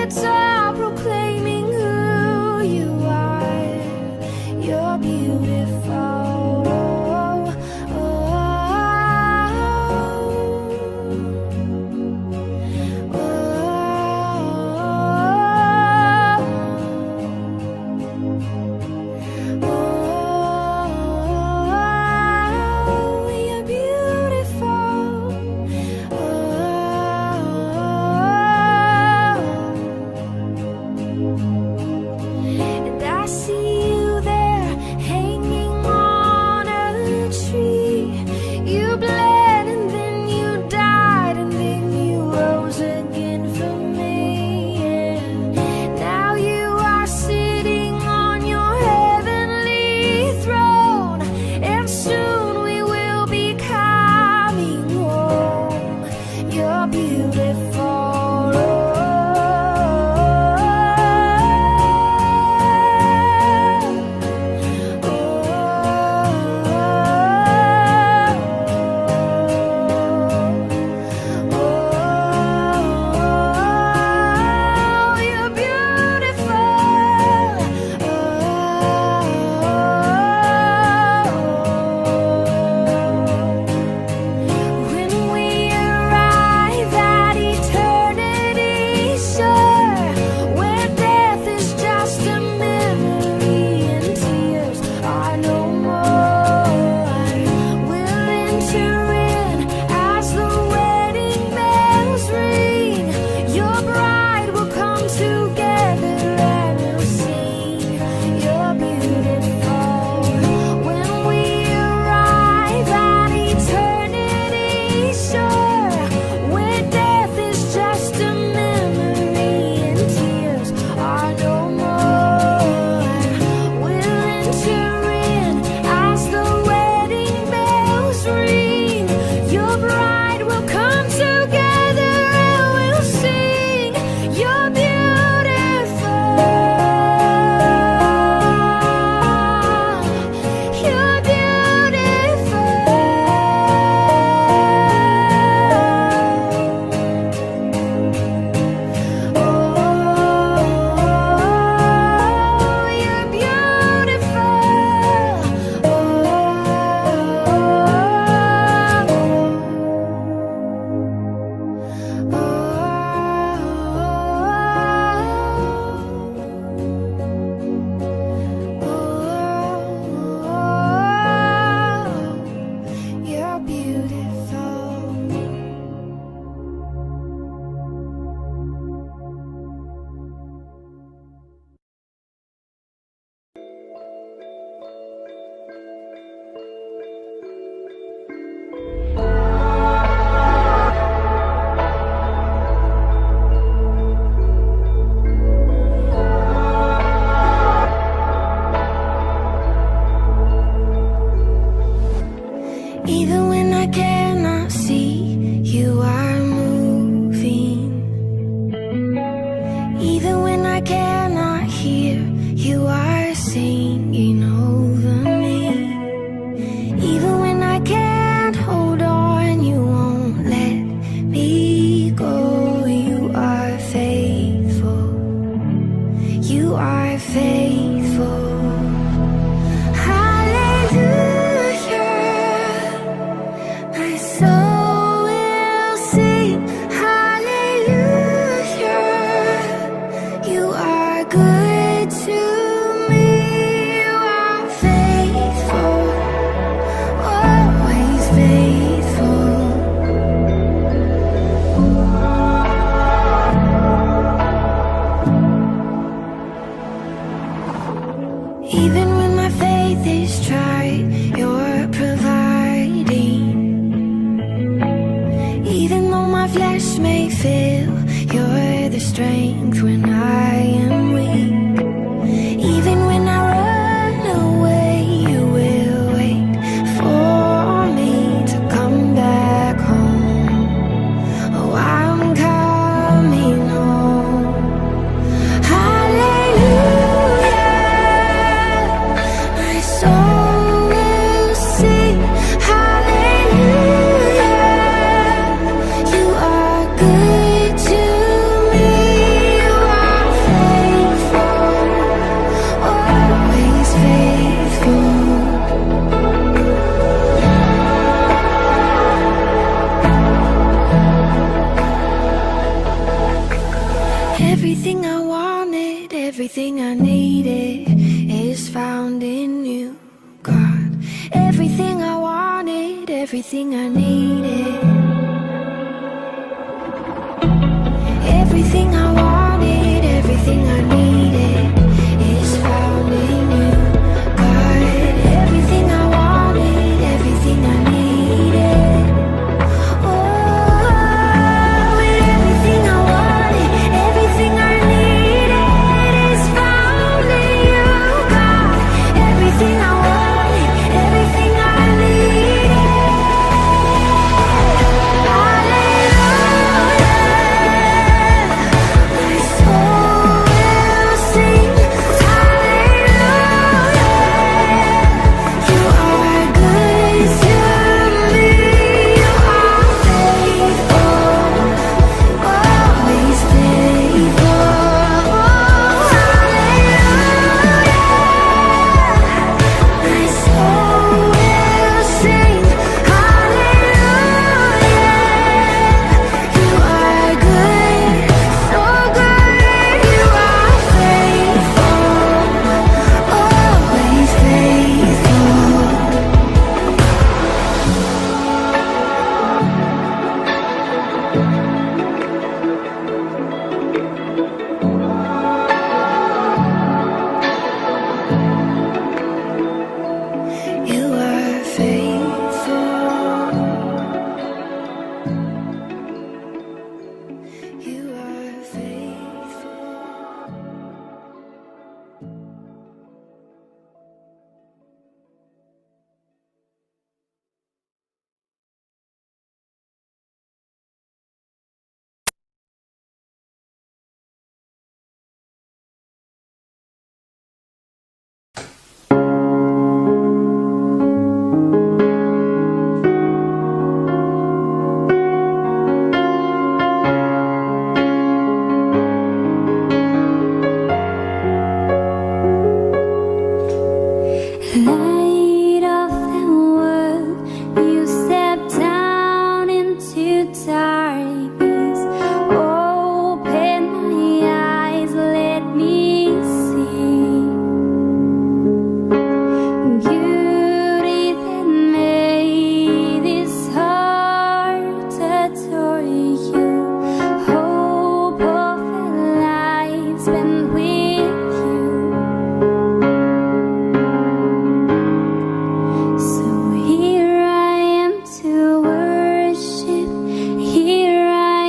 guitar proclaiming who you are. You're beautiful. Even when I cannot see, you are moving. Even when I cannot hear, you are singing over me. Even when I can't hold on, you won't let me go. You are faithful. You are faithful. Even when my faith is tried, you're providing. Even though my flesh may fail, you're the strength when I am weak. Even when I run away, you will wait for me to come back home. Oh, I'm coming home. Hallelujah. You are good to me. You are Everything I wanted, everything I needed is found in you, God. Everything I wanted, everything I needed. Everything I wanted, everything I needed is found in you, God. Everything I wanted, everything I needed. Oh, everything I wanted, everything I needed is found in you, God. Everything I wanted, everything I needed. Light of the world, you step down into darkness. Open my eyes, let me see beauty that made this heart adore you. Hope of a life spent with you. So here I am to worship, here I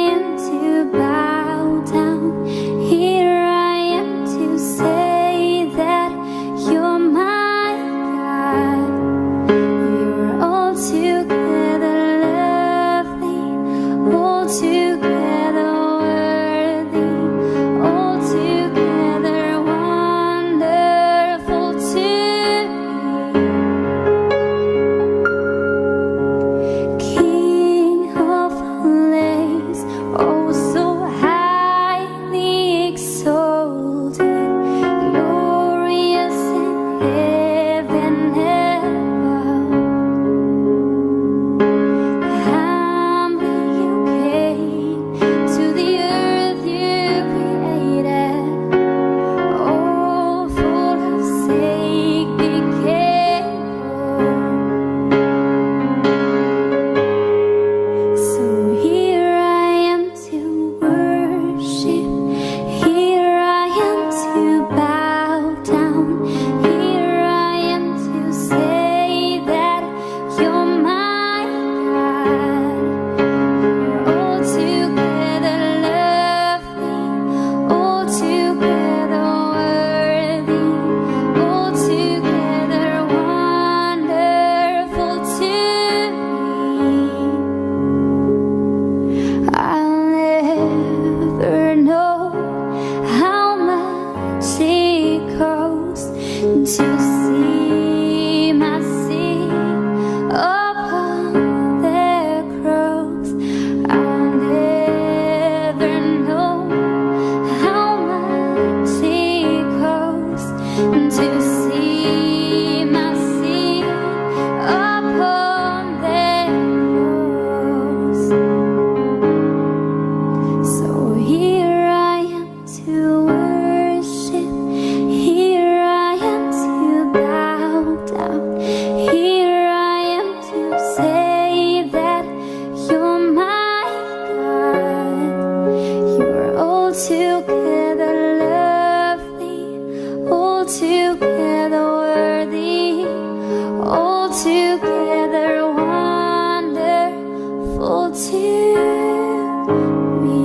altogether lovely, altogether worthy, altogether wonderful to me.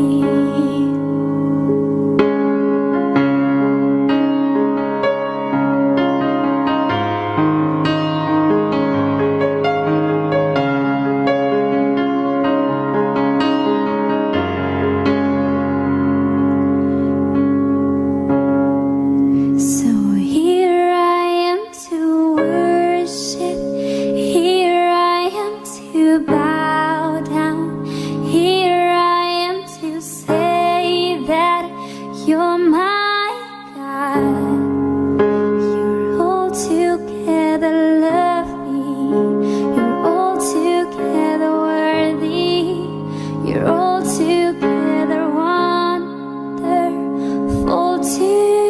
So here I am to worship, here I am to bow down, here I am to say that you're my God. You're altogether lovely, you're altogether worthy, you're altogether wonderful to me.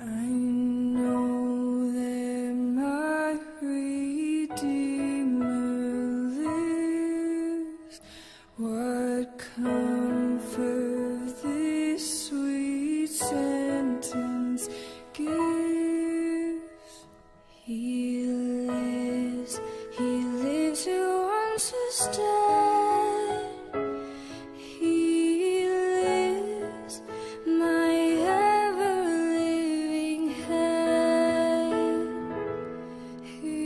I know that my Redeemer lives. What comfort this sweet sentence gives. He lives who once was dead. He lives, my ever-living head. He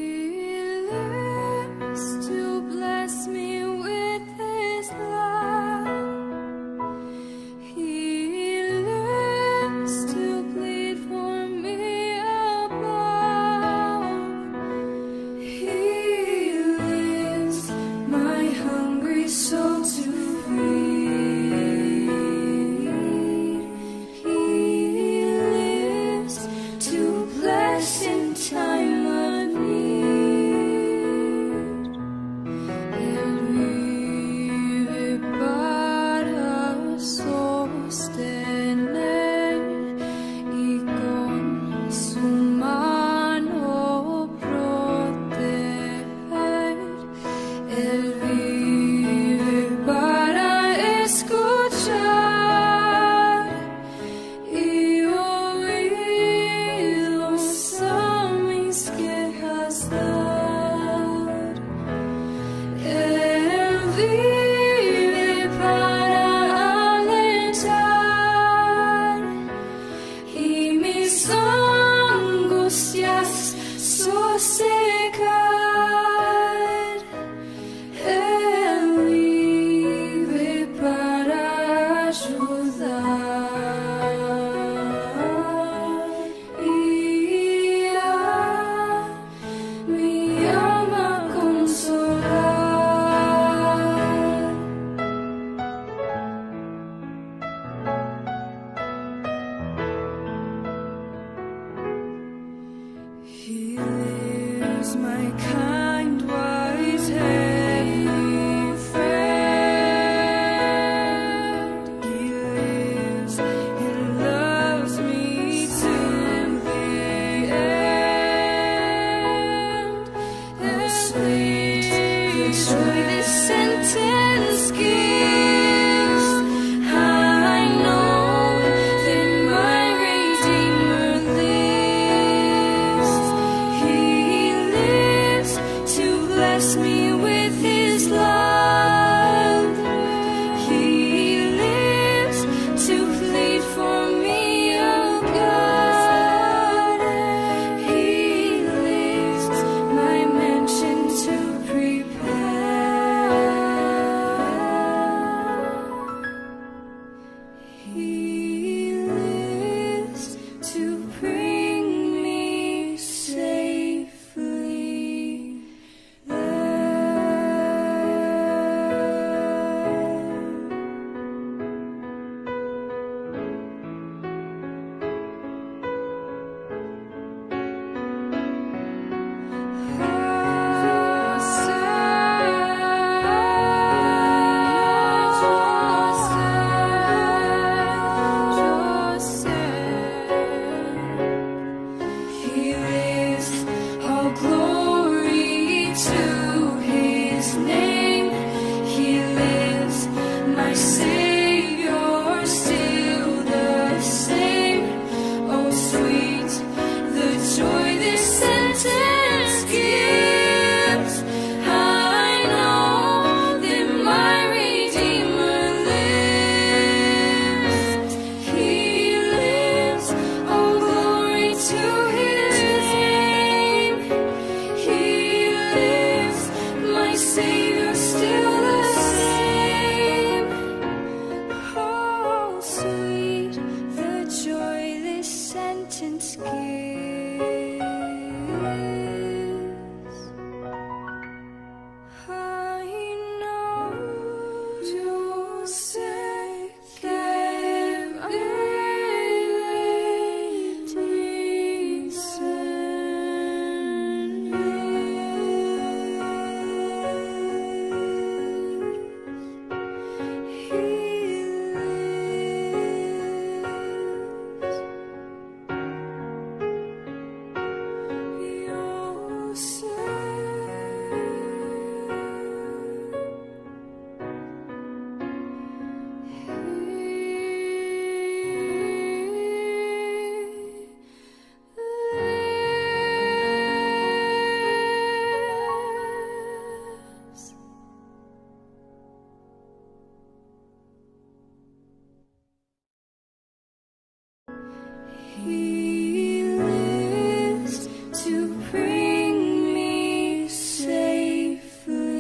lives to bless me with his love. He lives to plead for me above. He lives, my hungry soul to feed. He lives to bless in time of need. Él vive para sostener y con su mano proteger. Él vive para escuchar y oídos a mis quejas dar. Él vive para alentar y mis angustias sosegar. Él vive para ayudar y a mi alma consolar. He lives, my kind, wise, heavy friend. He lives, he loves me to the end. The sweet joy this sentence gives. I know that my Redeemer lives. He lives to bless me with his love. He lives to plead for me, oh God. He lives, my mansion to prepare. my Savior still the same. Oh, sweet the joy this sentence gives. I know that my Redeemer lives. He lives, oh glory to His name. He lives, my Savior still the same. Oh, sweet the joy this sentence gives. I know to save He lives to bring me safely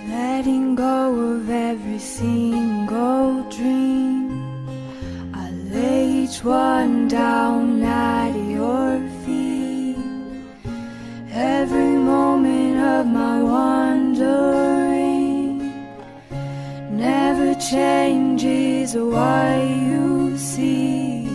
letting go of every single dream. I lay each one down at your feet. Every moment of my wandering never changes what you see.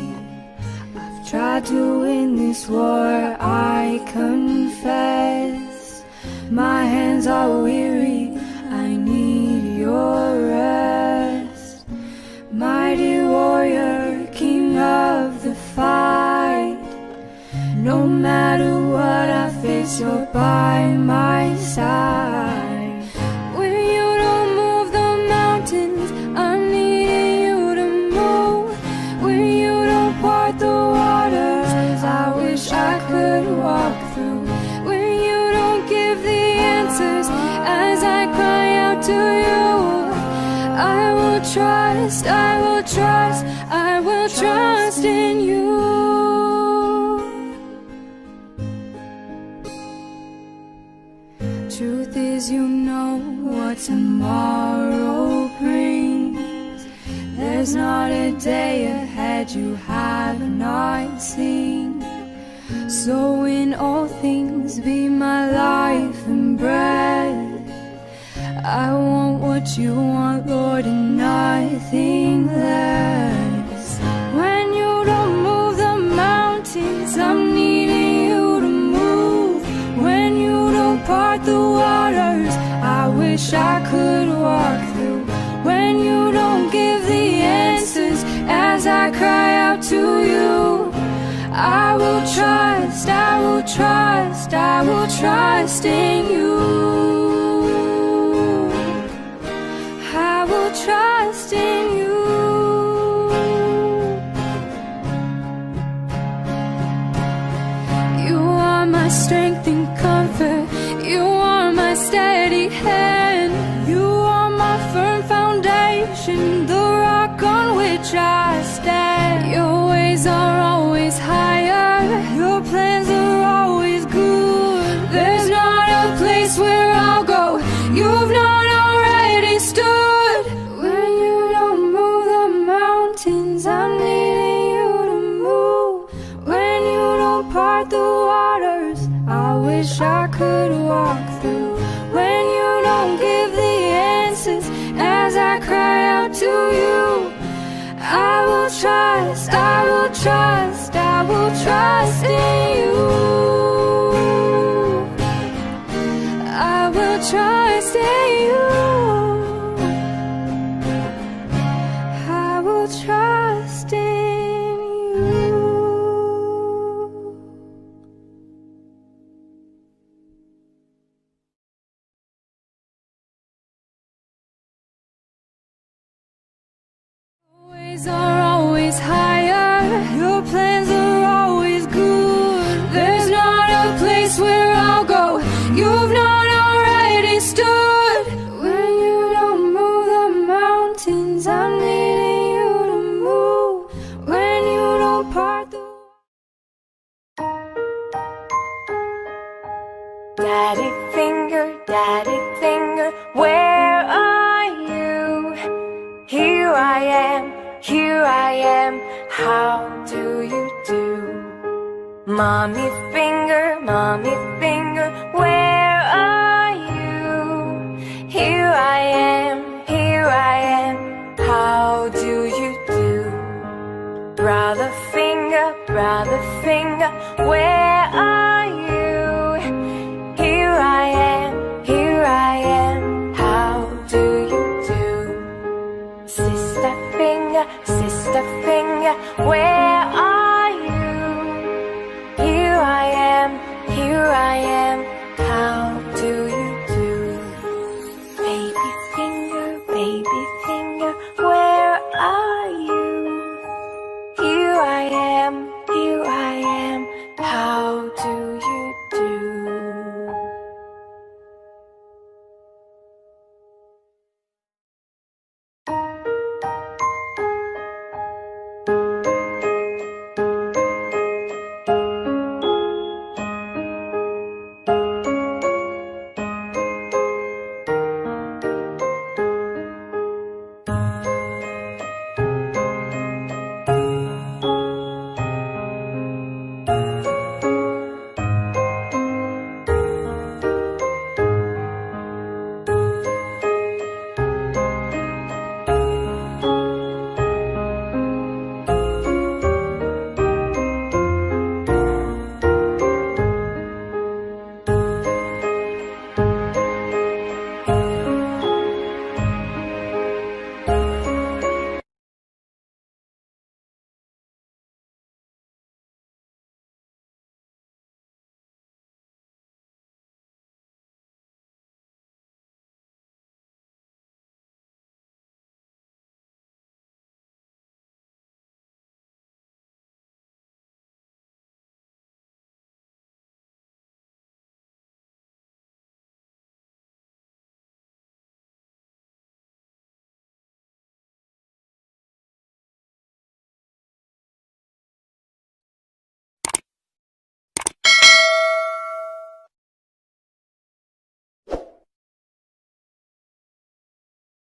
I've tried to win this war, I confess. My hands are weary, I need your rest. Mighty warrior, king of the fight. No matter what I face, you're by my side. When you don't move the mountains, I'm needing you to move. When you don't part the waters, I wish I could walk through. When you don't give the answers as I cry out to you, I will trust, I will trust, I will trust in you. Truth is, you know what tomorrow brings. There's not a day ahead you have not seen. So in all things be my life and breath. I want what you want, Lord, and nothing less. When you don't move the mountains, I'm needing you to move. When you don't part the waters, I wish I could walk through. When you don't give the answers as I cry out to you, I will trust, I will trust, I will trust in you. I will trust in you. You are my strength and comfort. You are my steady hand. You are my firm foundation, the rock on which I stand. Your ways are always higher. Your plans are always good. There's not a place where I'll go you've not already stood. When you don't move the mountains, I'm needing you to move. When you don't part the waters, I wish I could walk through. When you don't give the answers as I cry out to you, I will try. trust in you. Ways are always higher, your plans are always good. There's not a place where I'll go you've not already stood. When you don't move the mountains, I'm needing you to move. When you don't part the Daddy finger, where are you? Here I am, how do you do? Mommy finger, where are you? Here I am, how do you do? Brother finger, where are you? Here I am, how do you do? Sister finger, where are you? Here I am, how do you do? Baby finger, where are